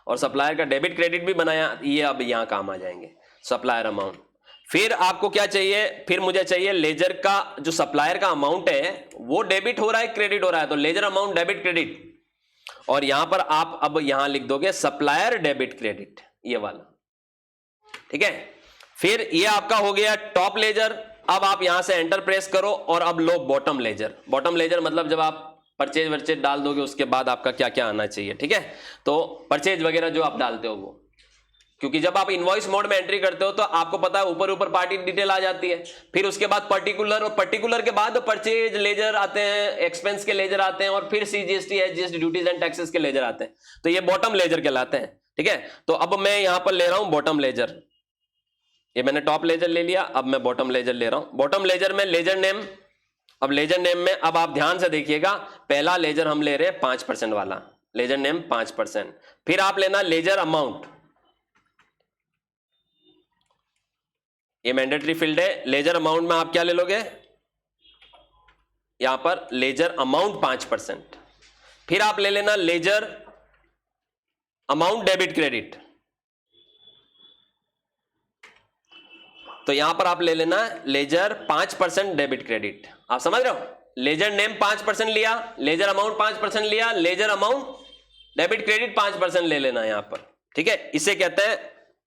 Speaker 1: और सप्लायर का डेबिट क्रेडिट भी बनाया, ये अब यहां काम आ जाएंगे, सप्लायर अमाउंट। फिर आपको क्या चाहिए, फिर मुझे चाहिए लेजर का जो सप्लायर का अमाउंट है वो डेबिट हो रहा है क्रेडिट हो रहा है, तो लेजर अमाउंट डेबिट क्रेडिट, और यहां पर आप अब यहां लिख दोगे सप्लायर डेबिट क्रेडिट, ये वाला, ठीक है। फिर ये आपका हो गया टॉप लेजर। अब आप यहां से एंटर प्रेस करो और अब लो बॉटम लेजर। बॉटम लेजर मतलब जब आप परचेज वर्चेज डाल दोगे उसके बाद आपका क्या क्या आना चाहिए, ठीक है, तो परचेज वगैरह जो आप डालते हो वो, क्योंकि जब आप इनवॉइस मोड में एंट्री करते हो तो आपको पता है ऊपर ऊपर पार्टी डिटेल आ जाती है, फिर उसके बाद पर्टिकुलर, और पर्टिकुलर के बाद परचेज लेजर आते हैं, एक्सपेंस के लेजर आते हैं, और फिर CGST HGST duties and taxes के लेजर आते हैं, तो ये बॉटम लेजर कहलाते हैं, ठीक है। तो अब मैं यहां पर ले रहा हूं बॉटम लेजर, ये मैंने टॉप लेजर ले लिया, अब मैं बॉटम लेजर ले रहा हूं। बॉटम लेजर में लेजर नेम, अब लेजर नेम में अब आप ध्यान से देखिएगा, पहला लेजर हम ले रहे हैं 5% वाला, लेजर नेम 5%। फिर आप लेना लेजर अमाउंट, ये मैंडेटरी फील्ड है। लेजर अमाउंट में आप क्या ले लोगे, यहां पर लेजर अमाउंट 5%। फिर आप ले लेना लेजर अमाउंट डेबिट क्रेडिट, तो यहां पर आप ले लेना लेजर 5% डेबिट क्रेडिट। आप समझ रहे हो, लेजर नेम 5% लिया, लेजर अमाउंट 5% लिया, लेजर अमाउंट डेबिट क्रेडिट 5% ले लेना यहां पर, ठीक है। इसे कहते हैं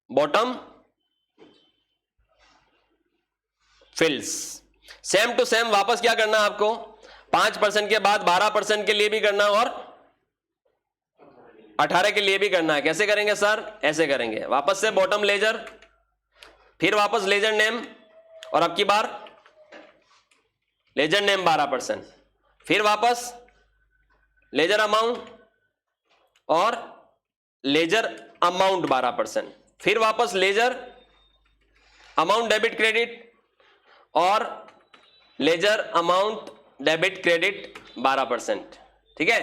Speaker 1: bottom fields. Same to same वापस क्या करना है आपको, 5% के बाद 12% के लिए भी करना और 18 के लिए भी करना है। कैसे करेंगे सर, ऐसे करेंगे, वापस से बॉटम लेजर, फिर वापस लेजर नेम, और अब की बार लेजर नेम 12%, फिर वापस लेजर अमाउंट और लेजर अमाउंट 12%, फिर वापस लेजर अमाउंट डेबिट क्रेडिट और लेजर अमाउंट डेबिट क्रेडिट 12%, ठीक है।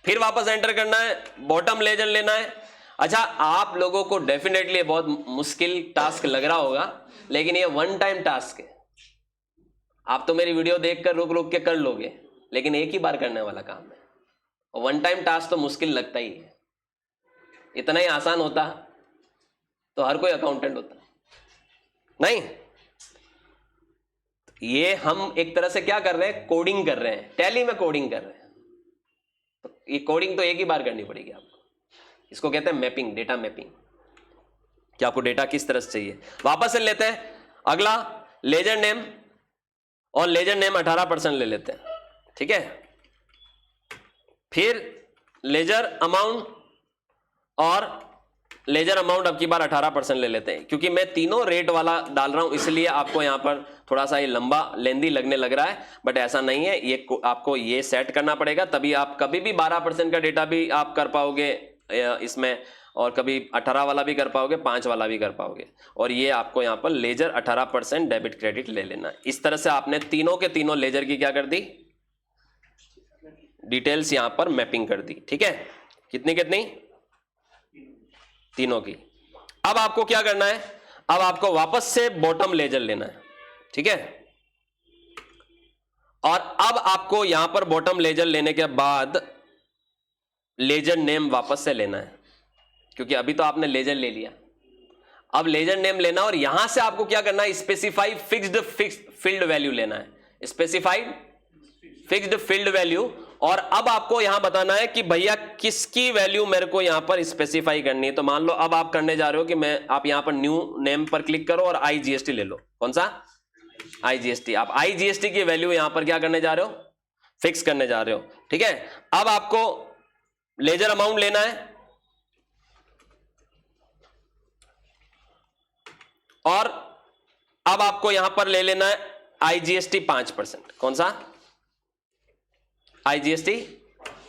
Speaker 1: फिर वापस एंटर करना है, बॉटम लेजर लेना है। अच्छा, आप लोगों को डेफिनेटली बहुत मुश्किल टास्क लग रहा होगा, लेकिन ये वन टाइम टास्क है, आप तो मेरी वीडियो देखकर रुक रुक के कर लोगे, लेकिन एक ही बार करने वाला काम है, और वन टाइम टास्क तो मुश्किल लगता ही है। इतना ही आसान होता तो हर कोई अकाउंटेंट होता नहीं। ये हम एक तरह से क्या कर रहे हैं, कोडिंग कर रहे हैं, टैली में कोडिंग कर रहे हैं, तो ये कोडिंग तो एक ही बार करनी पड़ेगी आपको। इसको कहते हैं मैपिंग, डेटा मैपिंग, कि आपको डेटा किस तरह से चाहिए। वापस से लेते हैं अगला लेजर नेम, और लेजर नेम 18% ले लेते हैं, ठीक है। फिर लेजर अमाउंट और लेजर अमाउंट अब की बार 18% ले लेते हैं, क्योंकि मैं तीनों रेट वाला डाल रहा हूं, इसलिए आपको यहां पर थोड़ा सा ये लंबा लेंदी लगने लग रहा है, बट ऐसा नहीं है, ये आपको ये सेट करना पड़ेगा, तभी आप कभी भी 12% का डेटा भी आप कर पाओगे इसमें, और कभी 18 वाला भी कर पाओगे, 5 वाला भी कर पाओगे। और ये आपको यहाँ पर लेजर 18% डेबिट क्रेडिट ले लेना है। इस तरह से आपने तीनों के तीनों लेजर की क्या कर दी, डिटेल्स यहाँ पर मैपिंग कर दी। ठीक है, कितनी कितनी, तीनों की। अब आपको क्या करना है, अब आपको वापस से बॉटम लेजर लेना है। ठीक है, और अब आपको यहां पर बॉटम लेजर लेने के बाद लेजर नेम वापस से लेना है, क्योंकि अभी तो आपने लेजर ले लिया। अब लेजर नेम लेना और यहां से आपको क्या करना है, स्पेसिफाई फिक्स्ड फील्ड वैल्यू लेना है, स्पेसिफाइड फिक्स्ड फील्ड वैल्यू। और अब आपको यहां बताना है कि भैया किसकी वैल्यू मेरे को यहां पर स्पेसिफाई करनी है। तो मान लो अब आप करने जा रहे हो कि आप यहां पर न्यू नेम पर क्लिक करो और IGST ले लो। कौन सा, IGST। आप IGST की वैल्यू यहां पर क्या करने जा रहे हो, फिक्स करने जा रहे हो। ठीक है, अब आपको लेजर अमाउंट लेना है और अब आपको यहां पर ले लेना है IGST 5%। कौन सा, IGST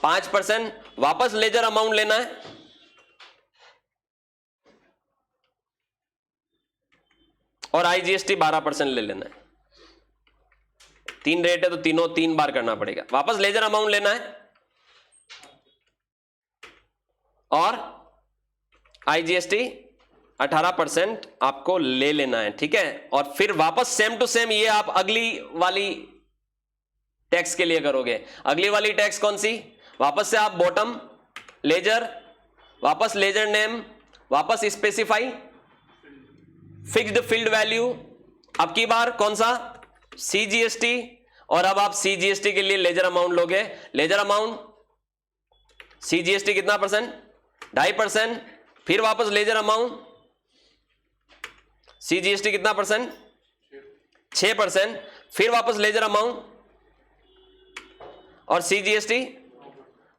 Speaker 1: 5%। वापस लेजर अमाउंट लेना है और IGST 12% ले लेना है। 3 रेट है तो तीनों 3 बार करना पड़ेगा। वापस लेजर अमाउंट लेना है और IGST 18% आपको ले लेना है। ठीक है, और फिर वापस सेम टू सेम ये आप अगली वाली टैक्स के लिए करोगे। अगली वाली टैक्स कौन सी, वापस से आप बॉटम लेजर, वापस लेजर नेम, वापस स्पेसिफाई फिक्स्ड फील्ड वैल्यू, अब की बार कौन सा, CGST। और अब आप CGST के लिए लेजर अमाउंट लोगे। लेजर अमाउंट CGST कितना परसेंट, 2.5%। फिर वापस लेजर अमाउंट CGST कितना परसेंट, 6%। फिर वापस लेजर अमाउंट और CGST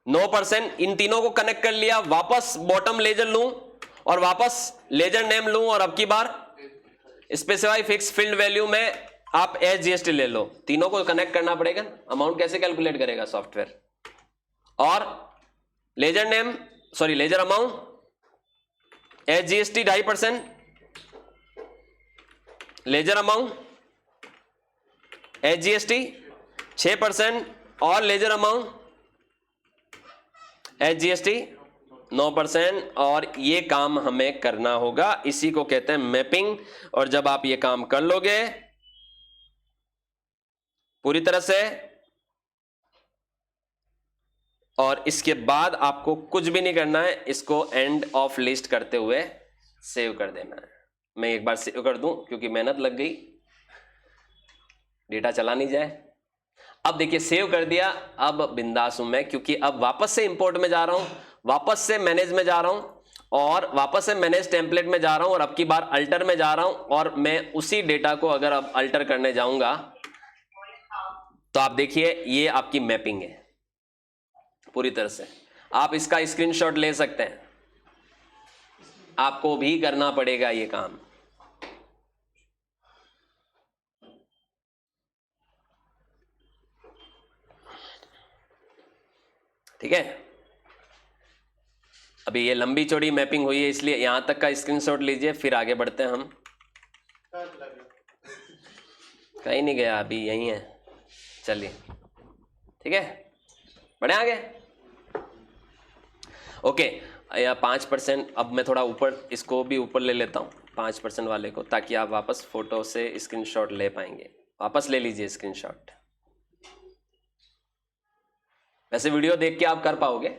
Speaker 1: 9%। इन तीनों को कनेक्ट कर लिया, वापस बॉटम लेजर लूं और वापस लेजर नेम लूं और अब की बार स्पेसिफाई फिक्स फील्ड वैल्यू में आप SGST ले लो। तीनों को कनेक्ट करना पड़ेगा। अमाउंट कैसे कैलकुलेट करेगा सॉफ्टवेयर, और ledger name sorry ledger amount SGST 2.5%, ledger amount SGST 6% और लेजर अमाउंट SGST 9%। और ये काम हमें करना होगा, इसी को कहते हैं मैपिंग। और जब आप ये काम कर लोगे पूरी तरह से, और इसके बाद आपको कुछ भी नहीं करना है, इसको एंड ऑफ लिस्ट करते हुए सेव कर देना है। मैं एक बार सेव कर दूं क्योंकि मेहनत लग गई, डेटा चला नहीं जाए। अब देखिए सेव कर दिया, अब बिंदास हूं मैं, क्योंकि अब वापस से इंपोर्ट में जा रहा हूं, वापस से मैनेज में जा रहा हूं और वापस से मैनेज टेम्पलेट में जा रहा हूं और अब की बार अल्टर में जा रहा हूं। और मैं उसी डेटा को अगर अब अल्टर करने जाऊंगा तो आप देखिए ये आपकी मैपिंग है पूरी तरह से। आप इसका स्क्रीनशॉट ले सकते हैं, आपको भी करना पड़ेगा ये काम। ठीक है, अभी ये लंबी चौड़ी मैपिंग हुई है, इसलिए यहां तक का स्क्रीनशॉट लीजिए, फिर आगे बढ़ते हैं हम। कहीं नहीं गया, अभी यही है, चलिए ठीक है, बढ़े आगे। ओके, या 5%। अब मैं थोड़ा ऊपर, इसको भी ऊपर ले लेता हूँ 5% वाले को, ताकि आप वापस फोटो से स्क्रीनशॉट ले पाएंगे। वापस ले लीजिए स्क्रीनशॉट। वैसे वीडियो देख के आप कर पाओगे,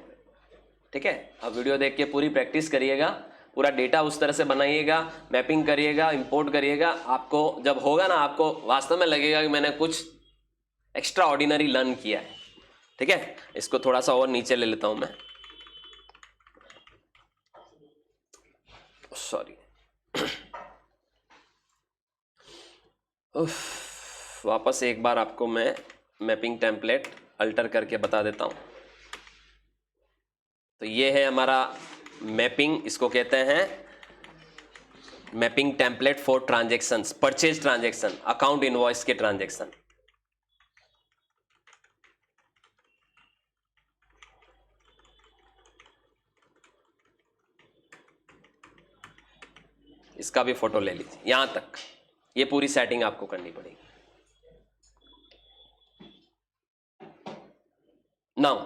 Speaker 1: ठीक है। अब वीडियो देख के पूरी प्रैक्टिस करिएगा, पूरा डेटा उस तरह से बनाइएगा, मैपिंग करिएगा, इंपोर्ट करिएगा। आपको जब होगा ना, आपको वास्तव में लगेगा कि मैंने कुछ एक्स्ट्रा ऑर्डिनरी लर्न किया है। ठीक है, इसको थोड़ा सा और नीचे ले लेता हूं मैं, सॉरी। वापस एक बार आपको मैं मैपिंग टेम्पलेट अल्टर करके बता देता हूं। तो ये है हमारा मैपिंग, इसको कहते हैं mapping template for transactions, purchase transaction, account invoice के ट्रांजैक्शन। इसका भी फोटो ले लीजिए, यहां तक ये पूरी सेटिंग आपको करनी पड़ेगी। नाउ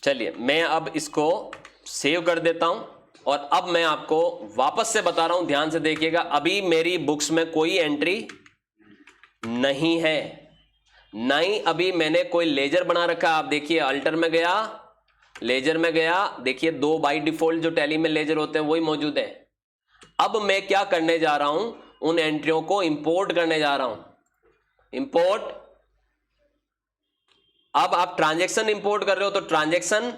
Speaker 1: चलिए मैं अब इसको सेव कर देता हूं और अब मैं आपको वापस से बता रहा हूं, ध्यान से देखिएगा। अभी मेरी बुक्स में कोई एंट्री नहीं है, नहीं अभी मैंने कोई लेजर बना रखा। आप देखिए अल्टर में गया, लेजर में गया, देखिए 2 बाई डिफॉल्ट जो टैली में लेजर होते हैं वही मौजूद है। अब मैं क्या करने जा रहा हूं, उन एंट्रियों को इंपोर्ट करने जा रहा हूं। इंपोर्ट, अब आप ट्रांजैक्शन इंपोर्ट कर रहे हो तो ट्रांजैक्शन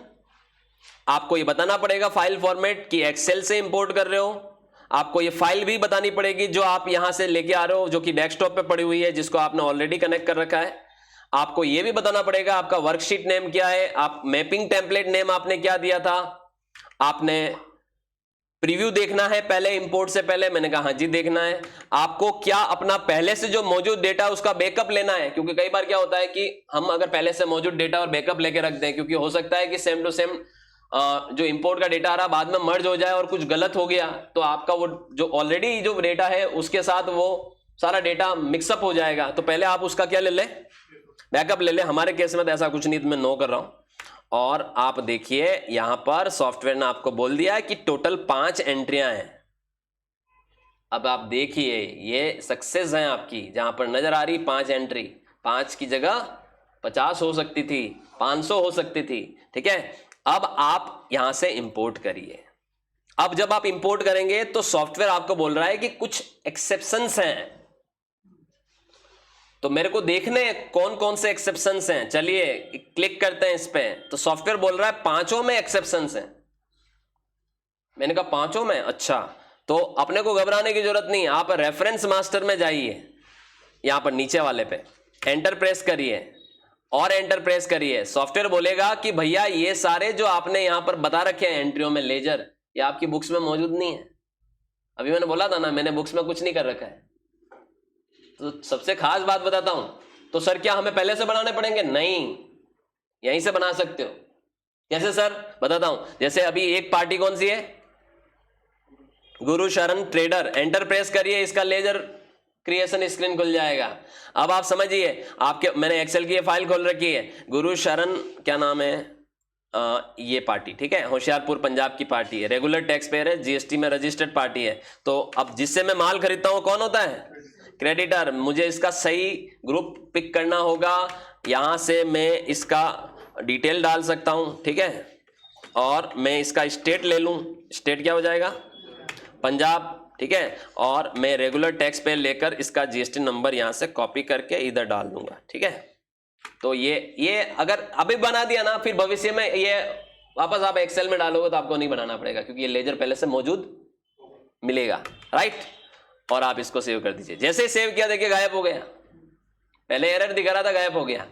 Speaker 1: आपको ये बताना पड़ेगा फाइल फॉर्मेट कि एक्सेल से इंपोर्ट कर रहे हो। आपको ये फाइल भी बतानी पड़ेगी जो आप यहां से लेके आ रहे हो, जो कि डेस्कटॉप पे पड़ी हुई है, जिसको आपने ऑलरेडी कनेक्ट कर रखा है। आपको ये भी बताना पड़ेगा आपका वर्कशीट नेम क्या है, आप मैपिंग टेम्पलेट नेम आपने क्या दिया था, आपने प्रीव्यू देखना है पहले इंपोर्ट से पहले, मैंने कहा हाँ जी देखना है। आपको क्या अपना पहले से जो मौजूद डेटा उसका बैकअप लेना है, क्योंकि कई बार क्या होता है कि हम अगर पहले से मौजूद डेटा और बैकअप लेके रख दें, क्योंकि हो सकता है कि सेम टू सेम जो इंपोर्ट का डेटा आ रहा बाद में मर्ज हो जाए और कुछ गलत हो गया तो आपका वो जो ऑलरेडी जो डेटा है उसके साथ वो सारा डेटा मिक्सअप हो जाएगा। तो पहले आप उसका क्या ले लें, बैकअप ले लें। हमारे केस में तो ऐसा कुछ नहीं, तो मैं नो कर रहा हूं। और आप देखिए यहां पर सॉफ्टवेयर ने आपको बोल दिया है कि टोटल 5 एंट्रियां हैं। अब आप देखिए ये सक्सेस है आपकी, जहां पर नजर आ रही 5 एंट्री, 5 की जगह 50 हो सकती थी, 500 हो सकती थी, ठीक है। अब आप यहां से इंपोर्ट करिए। अब जब आप इंपोर्ट करेंगे तो सॉफ्टवेयर आपको बोल रहा है कि कुछ एक्सेप्शंस हैं, तो मेरे को देखने कौन कौन से एक्सेप्शंस हैं। चलिए क्लिक करते हैं इस पे, तो सॉफ्टवेयर बोल रहा है 5 में एक्सेप्शंस हैं। मैंने कहा 5 में, अच्छा तो अपने को घबराने की जरूरत नहीं। आप रेफरेंस मास्टर में जाइए, यहां पर नीचे वाले पे एंटर प्रेस करिए और एंटर प्रेस करिए। सॉफ्टवेयर बोलेगा कि भैया ये सारे जो आपने यहां पर बता रखे हैं एंट्रियों में लेजर, ये आपकी बुक्स में मौजूद नहीं है। अभी मैंने बोला था ना मैंने बुक्स में कुछ नहीं कर रखा है। तो सबसे खास बात बताता हूं, तो सर क्या हमें पहले से बनाने पड़ेंगे? नहीं, यहीं से बना सकते हो। कैसे सर? बताता हूं। जैसे अभी एक पार्टी कौन सी है, गुरु शरण ट्रेडर, एंटर प्रेस करिए, इसका लेजर क्रिएशन स्क्रीन खुल जाएगा। अब आप समझिए, आपके मैंने एक्सेल की ये फाइल खोल रखी है, गुरु शरण क्या नाम है, ये पार्टी, ठीक है, होशियारपुर पंजाब की पार्टी है, रेगुलर टैक्स पेयर है, जीएसटी में रजिस्टर्ड पार्टी है। तो अब जिससे मैं माल खरीदता हूं कौन होता है? क्रेडिटर। मुझे इसका सही ग्रुप पिक करना होगा, यहां से मैं इसका डिटेल डाल सकता हूं, ठीक है, और मैं इसका स्टेट ले लूं, स्टेट क्या हो जाएगा? पंजाब, ठीक है, और मैं रेगुलर टैक्स पे लेकर इसका जीएसटी नंबर यहां से कॉपी करके इधर डाल दूंगा, ठीक है। तो ये अगर अभी बना दिया ना, फिर भविष्य में ये वापस आप एक्सेल में डालोगे तो आपको नहीं बनाना पड़ेगा, क्योंकि ये लेजर पहले से मौजूद मिलेगा, राइट। और आप इसको सेव कर दीजिए। जैसे ही सेव किया देखिए गायब हो गया, पहले एरर दिखा रहा था, गायब हो गया।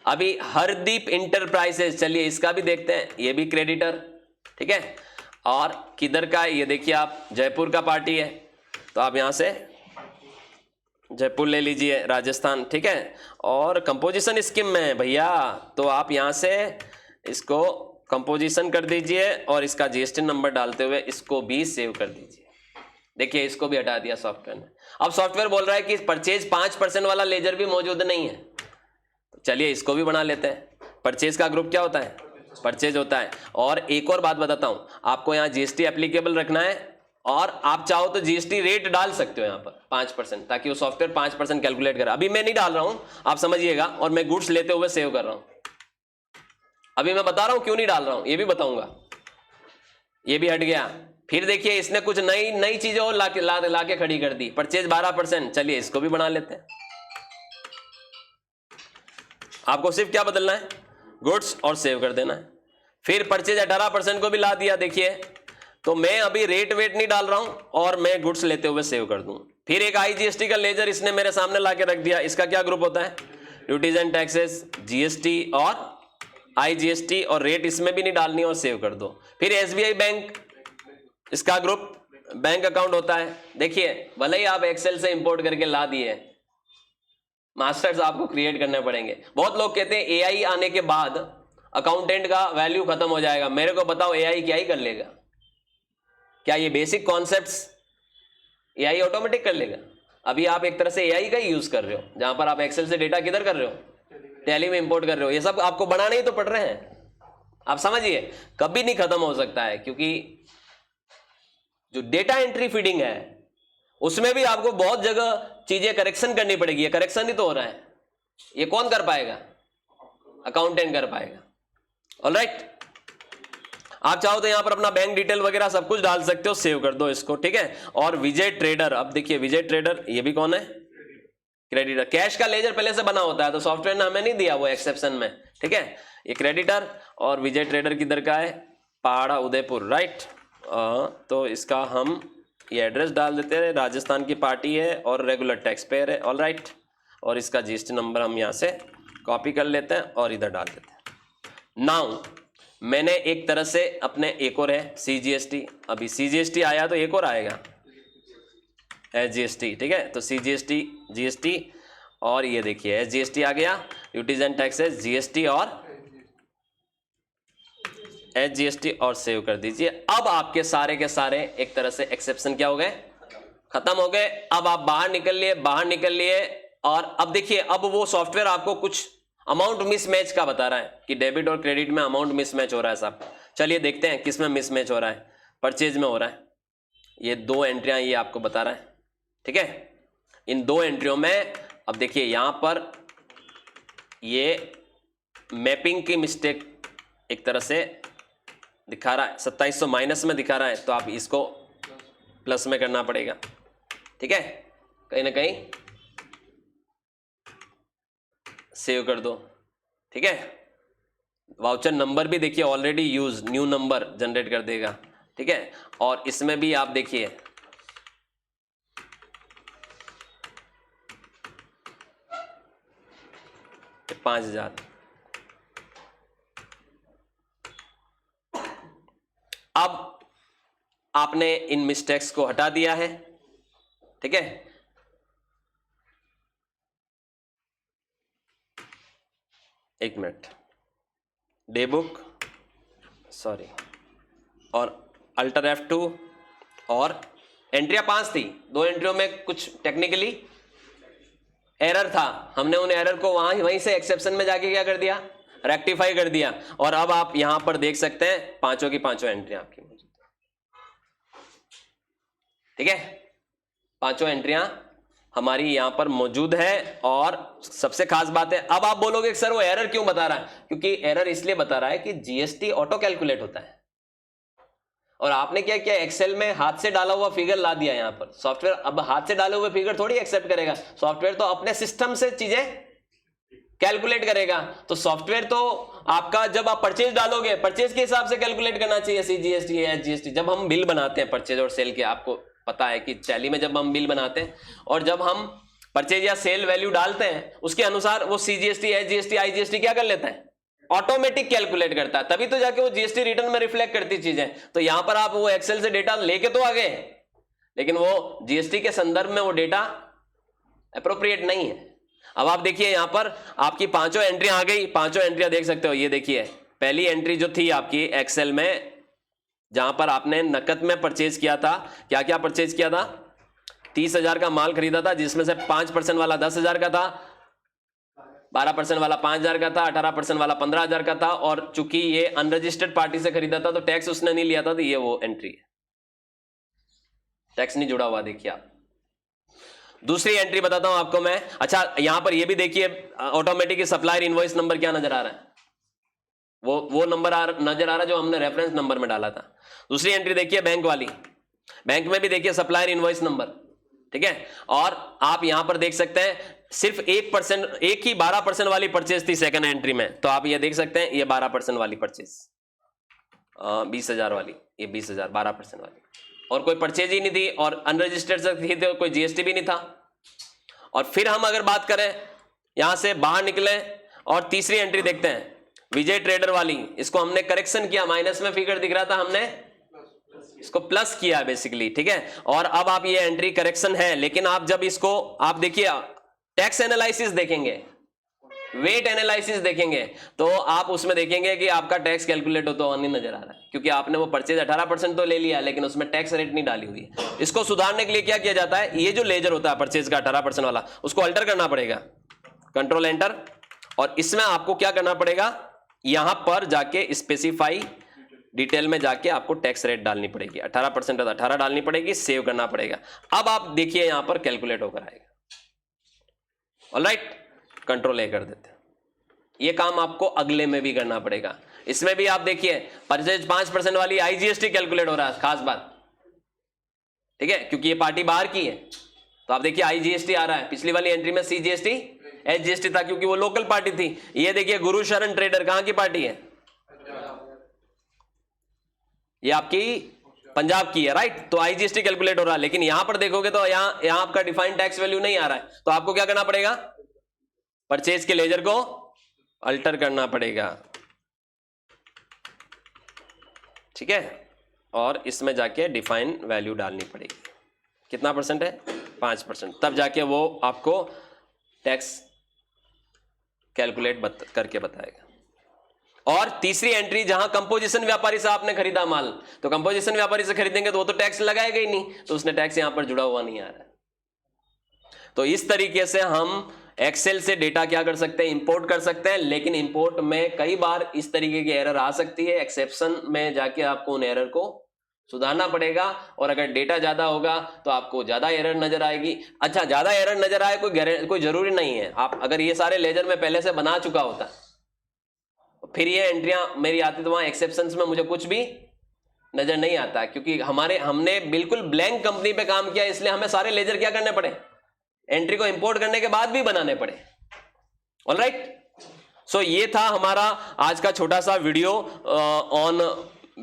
Speaker 1: अभी हरदीप इंटरप्राइजेस, चलिए इसका भी देखते हैं, ये भी क्रेडिटर, ठीक है, और किधर का है ये देखिए आप, जयपुर का पार्टी है, तो आप यहां से जयपुर ले लीजिए, राजस्थान, ठीक है। और कंपोजिशन स्कीम में है भैया, तो आप यहां से इसको कंपोजिशन कर दीजिए और इसका जीएसटी नंबर डालते हुए इसको भी सेव कर दीजिए। देखिए इसको भी हटा दिया सॉफ्टवेयर ने। अब सॉफ्टवेयर बोल रहा है कि परचेज 5% वाला लेजर भी मौजूद नहीं है, तो चलिए इसको भी बना लेते हैं। परचेज का ग्रुप क्या होता है? परचेज होता है। और एक और बात बताता हूं, आपको यहाँ जीएसटी एप्लीकेबल रखना है, और आप चाहो तो जीएसटी रेट डाल सकते हो यहाँ पर 5%, ताकि वो सॉफ्टवेयर 5% कैलकुलेट करे। अभी मैं नहीं डाल रहा हूं, आप समझिएगा, और मैं गुड्स लेते हुए सेव कर रहा हूं। अभी मैं बता रहा हूं क्यों नहीं डाल रहा हूं, ये भी बताऊंगा। ये भी हट गया। फिर देखिए इसने कुछ नई चीजें और लाके खड़ी कर दी। परचेज 12%, चलिए इसको भी बना लेते हैं। आपको सिर्फ क्या बदलना है? गुड्स, और सेव कर देना है। फिर परचेज 18% को भी ला दिया, देखिए। तो मैं अभी रेट वेट नहीं डाल रहा हूं, और मैं गुड्स लेते हुए सेव कर दूं। फिर एक आईजीएसटी का लेजर इसने मेरे सामने लाके रख दिया। इसका क्या ग्रुप होता है? ड्यूटीज एंड टैक्सेस, जीएसटी और आईजीएसटी, और रेट इसमें भी नहीं डालनी, और सेव कर दो। फिर एसबीआई बैंक, इसका ग्रुप बैंक अकाउंट होता है। देखिए भले ही आप एक्सेल से इंपोर्ट करके ला दिए, मास्टर्स आपको क्रिएट करने पड़ेंगे। बहुत लोग कहते हैं एआई आने के बाद अकाउंटेंट का वैल्यू खत्म हो जाएगा। मेरे को बताओ एआई क्या ही कर लेगा? क्या ये बेसिक कॉन्सेप्ट्स एआई ऑटोमेटिक कर लेगा? अभी आप एक तरह से एआई का ही यूज कर रहे हो, जहां पर आप एक्सेल से डेटा किधर कर रहे हो? टैली में इंपोर्ट कर रहे हो। ये सब आपको बनाने ही तो पड़ रहे हैं। आप समझिए, कभी नहीं खत्म हो सकता है, क्योंकि जो डेटा एंट्री फीडिंग है उसमें भी आपको बहुत जगह चीजें करेक्शन करनी पड़ेगी। ये करेक्शन ही तो हो रहा है, ये कौन कर पाएगा? अकाउंटेंट कर पाएगा। ऑलराइट, आप चाहो तो यहां पर अपना बैंक डिटेल वगैरह सब कुछ डाल सकते हो। सेव कर दो इसको, ठीक है। और विजय ट्रेडर, अब देखिए विजय ट्रेडर ये भी कौन है? क्रेडिटर। कैश का लेजर पहले से बना होता है तो सॉफ्टवेयर ने हमें नहीं दिया वो एक्सेप्शन में, ठीक है। ये क्रेडिटर और विजय ट्रेडर किधर का है? पहाड़ा उदयपुर, राइट। तो इसका हम ये एड्रेस डाल देते हैं, राजस्थान की पार्टी है और रेगुलर टैक्स पेयर है। ऑलराइट, और इसका जीएसटी नंबर हम यहाँ से कॉपी कर लेते हैं और इधर डाल देते हैं। नाउ मैंने एक तरह से अपने एक और है सीजीएसटी, अभी सीजीएसटी आया तो एक और आएगा एसजीएसटी, ठीक है। तो सीजीएसटी, जीएसटी और ये देखिए एसजीएसटी आ गया, ड्यूटीज एंड टैक्सेस, जीएसटी और एसजीएसटी, और सेव कर दीजिए। अब आपके सारे के सारे एक तरह से एक्सेप्शन क्या हो गए? खत्म हो गए। अब आप बाहर निकल लिए और अब देखिए, अब वो सॉफ्टवेयर आपको कुछ अमाउंट मिसमैच का बता रहा है कि डेबिट और क्रेडिट में अमाउंट मिसमैच हो रहा है साहब। चलिए देखते हैं किस में मिसमैच हो रहा है। परचेज में हो रहा है। ये दो एंट्रियां ये आपको बता रहा है, ठीक है। इन दो एंट्रियों में अब देखिए यहां पर ये मैपिंग की मिस्टेक एक तरह से दिखा रहा है, 2700 माइनस में दिखा रहा है, तो आप इसको प्लस में करना पड़ेगा, ठीक है। कहीं ना कहीं सेव कर दो, ठीक है। वाउचर नंबर भी देखिए already use, new number generate कर देगा, ठीक है। और इसमें भी आप देखिए तो 5000। अब आपने इन मिस्टेक्स को हटा दिया है, ठीक है। एक मिनट, डे बुक, सॉरी, और अल्टर F2, और एंट्रियां 5 थी। दो एंट्रियों में कुछ टेक्निकली एरर था, हमने उन एरर को वहीं से एक्सेप्शन में जाके क्या कर दिया? रेक्टिफाई कर दिया। और अब आप यहां पर देख सकते हैं पांचों की पांचों एंट्रियां आपकी मौजूद, ठीक है। पांचों एंट्रियां हमारी यहां पर मौजूद है। और सबसे खास बात है, अब आप बोलोगे सर वो एरर क्यों बता रहा है? क्योंकि एरर इसलिए बता रहा है कि जीएसटी ऑटो कैलकुलेट होता है और आपने क्या किया? एक्सेल में हाथ से डाला हुआ फिगर ला दिया यहां पर। सॉफ्टवेयर अब हाथ से डाले हुए फिगर थोड़ी एक्सेप्ट करेगा, सॉफ्टवेयर तो अपने सिस्टम से चीजें कैलकुलेट करेगा। तो सॉफ्टवेयर तो आपका जब आप परचेज डालोगे, परचेज के हिसाब से कैलकुलेट करना चाहिए, सीजीएसटी या एसजीएसटी। जब हम बिल बनाते हैं परचेज और सेल के, आपको पता है कि टैली में जब हम बिल बनाते हैं और जब हम परचेज या सेल वैल्यू डालते हैं, उसके अनुसार वो सीजीएसटी, एसजीएसटी, आईजीएसटी क्या कर लेता है? ऑटोमेटिक कैलकुलेट करता है, तभी तो जाके वो जीएसटी रिटर्न में रिफ्लेक्ट करती चीजें। तो यहां पर आप वो एक्सेल से डेटा लेके तो आ गए, लेकिन वो जीएसटी के संदर्भ में वो डेटा एप्रोप्रिएट नहीं है। अब आप देखिए यहां पर आपकी पांचों एंट्रियां आ गई, पांचों एंट्रियां देख सकते हो। ये देखिए पहली एंट्री जो थी आपकी एक्सेल में, जहां पर आपने नकद में परचेज किया था, क्या क्या परचेज किया था? 30,000 का माल खरीदा था, जिसमें से 5% वाला 10,000 का था, 12% वाला 5,000 का था, 18% वाला 15,000 का था। और चूंकि ये अनरजिस्टर्ड पार्टी से खरीदा था तो टैक्स उसने नहीं लिया था, तो ये वो एंट्री है, टैक्स नहीं जुड़ा हुआ। देखिए आप दूसरी एंट्री बताता हूं आपको मैं। अच्छा, यहां पर ये भी देखिए ऑटोमेटिक सप्लायर इनवॉइस नंबर क्या नजर आ रहा है? वो नंबर नजर आ रहा है जो हमने रेफरेंस नंबर में डाला था। दूसरी एंट्री देखिए बैंक वाली, बैंक में भी देखिए सप्लायर इनवॉइस नंबर, ठीक है। और आप यहां पर देख सकते हैं सिर्फ 1%, एक ही 12% वाली परचेज थी सेकंड एंट्री में। तो आप ये देख सकते हैं ये 12% वाली परचेज, 20,000 वाली, ये 20,000 12% वाली, और कोई परचेज ही नहीं थी और अनरजिस्टर्ड से थी, तो कोई जीएसटी भी नहीं था। और फिर हम अगर बात करें यहां से बाहर निकले और तीसरी एंट्री देखते हैं विजय ट्रेडर वाली, इसको हमने करेक्शन किया, माइनस में फिगर दिख रहा था, हमने इसको प्लस किया बेसिकली, ठीक है। और अब आप ये एंट्री करेक्शन है, लेकिन आप जब इसको आप देखिए टैक्स एनालिसिस देखेंगे, वेट एनालिसिस देखेंगे, तो आप उसमें देखेंगे कि आपका टैक्स कैलकुलेट होता हुआ नहीं नजर आ रहा है, क्योंकि आपने वो परचेज 18% तो ले लिया लेकिन उसमें टैक्स रेट नहीं डाली हुई है। इसको सुधारने के लिए क्या किया जाता है, ये जो लेजर होता है परचेज का 18% वाला, उसको अल्टर करना पड़ेगा, कंट्रोल एंटर, और इसमें आपको क्या करना पड़ेगा, यहां पर जाके स्पेसिफाई डिटेल में जाके आपको टैक्स रेट डालनी पड़ेगी, 18% 18 डालनी पड़ेगी, सेव करना पड़ेगा। अब आप देखिए यहां पर कैलकुलेट होकर आएगा। ऑलराइट, कंट्रोल ए कर देते हैं। ये काम आपको अगले में भी करना पड़ेगा। इसमें भी आप देखिए परचेज 5% वाली आईजीएसटी कैलकुलेट हो रहा है, खास बात, ठीक है, क्योंकि ये पार्टी बाहर की है, तो आप देखिए आईजीएसटी आ रहा है। पिछली वाली एंट्री में सीजीएसटी एचजीएसटी था क्योंकि वो लोकल पार्टी थी। ये देखिए गुरु शरण ट्रेडर कहां की पार्टी है, ये आपकी पंजाब की है, राइट, तो आईजीएसटी कैलकुलेट हो रहा है। लेकिन यहां पर देखोगे तो यहां आपका डिफाइंड टैक्स वैल्यू नहीं आ रहा है, तो आपको क्या करना पड़ेगा, परचेज के लेजर को अल्टर करना पड़ेगा, ठीक है, और इसमें जाके डिफाइन वैल्यू डालनी पड़ेगी। कितना परसेंट है, 5%, तब जाके वो आपको टैक्स कैलकुलेट करके बताएगा। और तीसरी एंट्री, जहां कंपोजिशन व्यापारी से आपने खरीदा माल, तो कंपोजिशन व्यापारी से खरीदेंगे तो वो तो टैक्स लगाएगा ही नहीं, तो उसने टैक्स यहां पर जुड़ा हुआ नहीं आ रहा है। तो इस तरीके से हम एक्सेल से डेटा क्या कर सकते हैं, इंपोर्ट कर सकते हैं। लेकिन इंपोर्ट में कई बार इस तरीके की एरर आ सकती है, एक्सेप्शन में जाके आपको उन एरर को सुधारना पड़ेगा, और अगर डेटा ज्यादा होगा तो आपको ज्यादा एरर नजर आएगी। अच्छा, ज्यादा एरर नजर आए कोई जरूरी नहीं है, आप अगर ये सारे लेजर में पहले से बना चुका होता फिर ये एंट्रियां मेरी आती तो वहां एक्सेप्शंस में मुझे कुछ भी नजर नहीं आता, क्योंकि हमने बिल्कुल ब्लैंक कंपनी पे काम किया, इसलिए हमें सारे लेजर क्या करने पड़े, एंट्री को इंपोर्ट करने के बाद भी बनाने पड़े। ऑलराइट, सो ये था हमारा आज का छोटा सा video on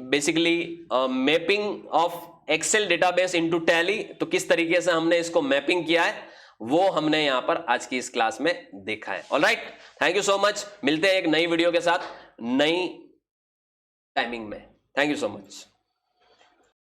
Speaker 1: basically mapping of Excel database into Tally. तो किस तरीके से हमने इसको मैपिंग किया है वो हमने यहां पर आज की इस क्लास में देखा है। Alright, thank you so much, मिलते हैं एक नई वीडियो के साथ नई टाइमिंग में। Thank you so much.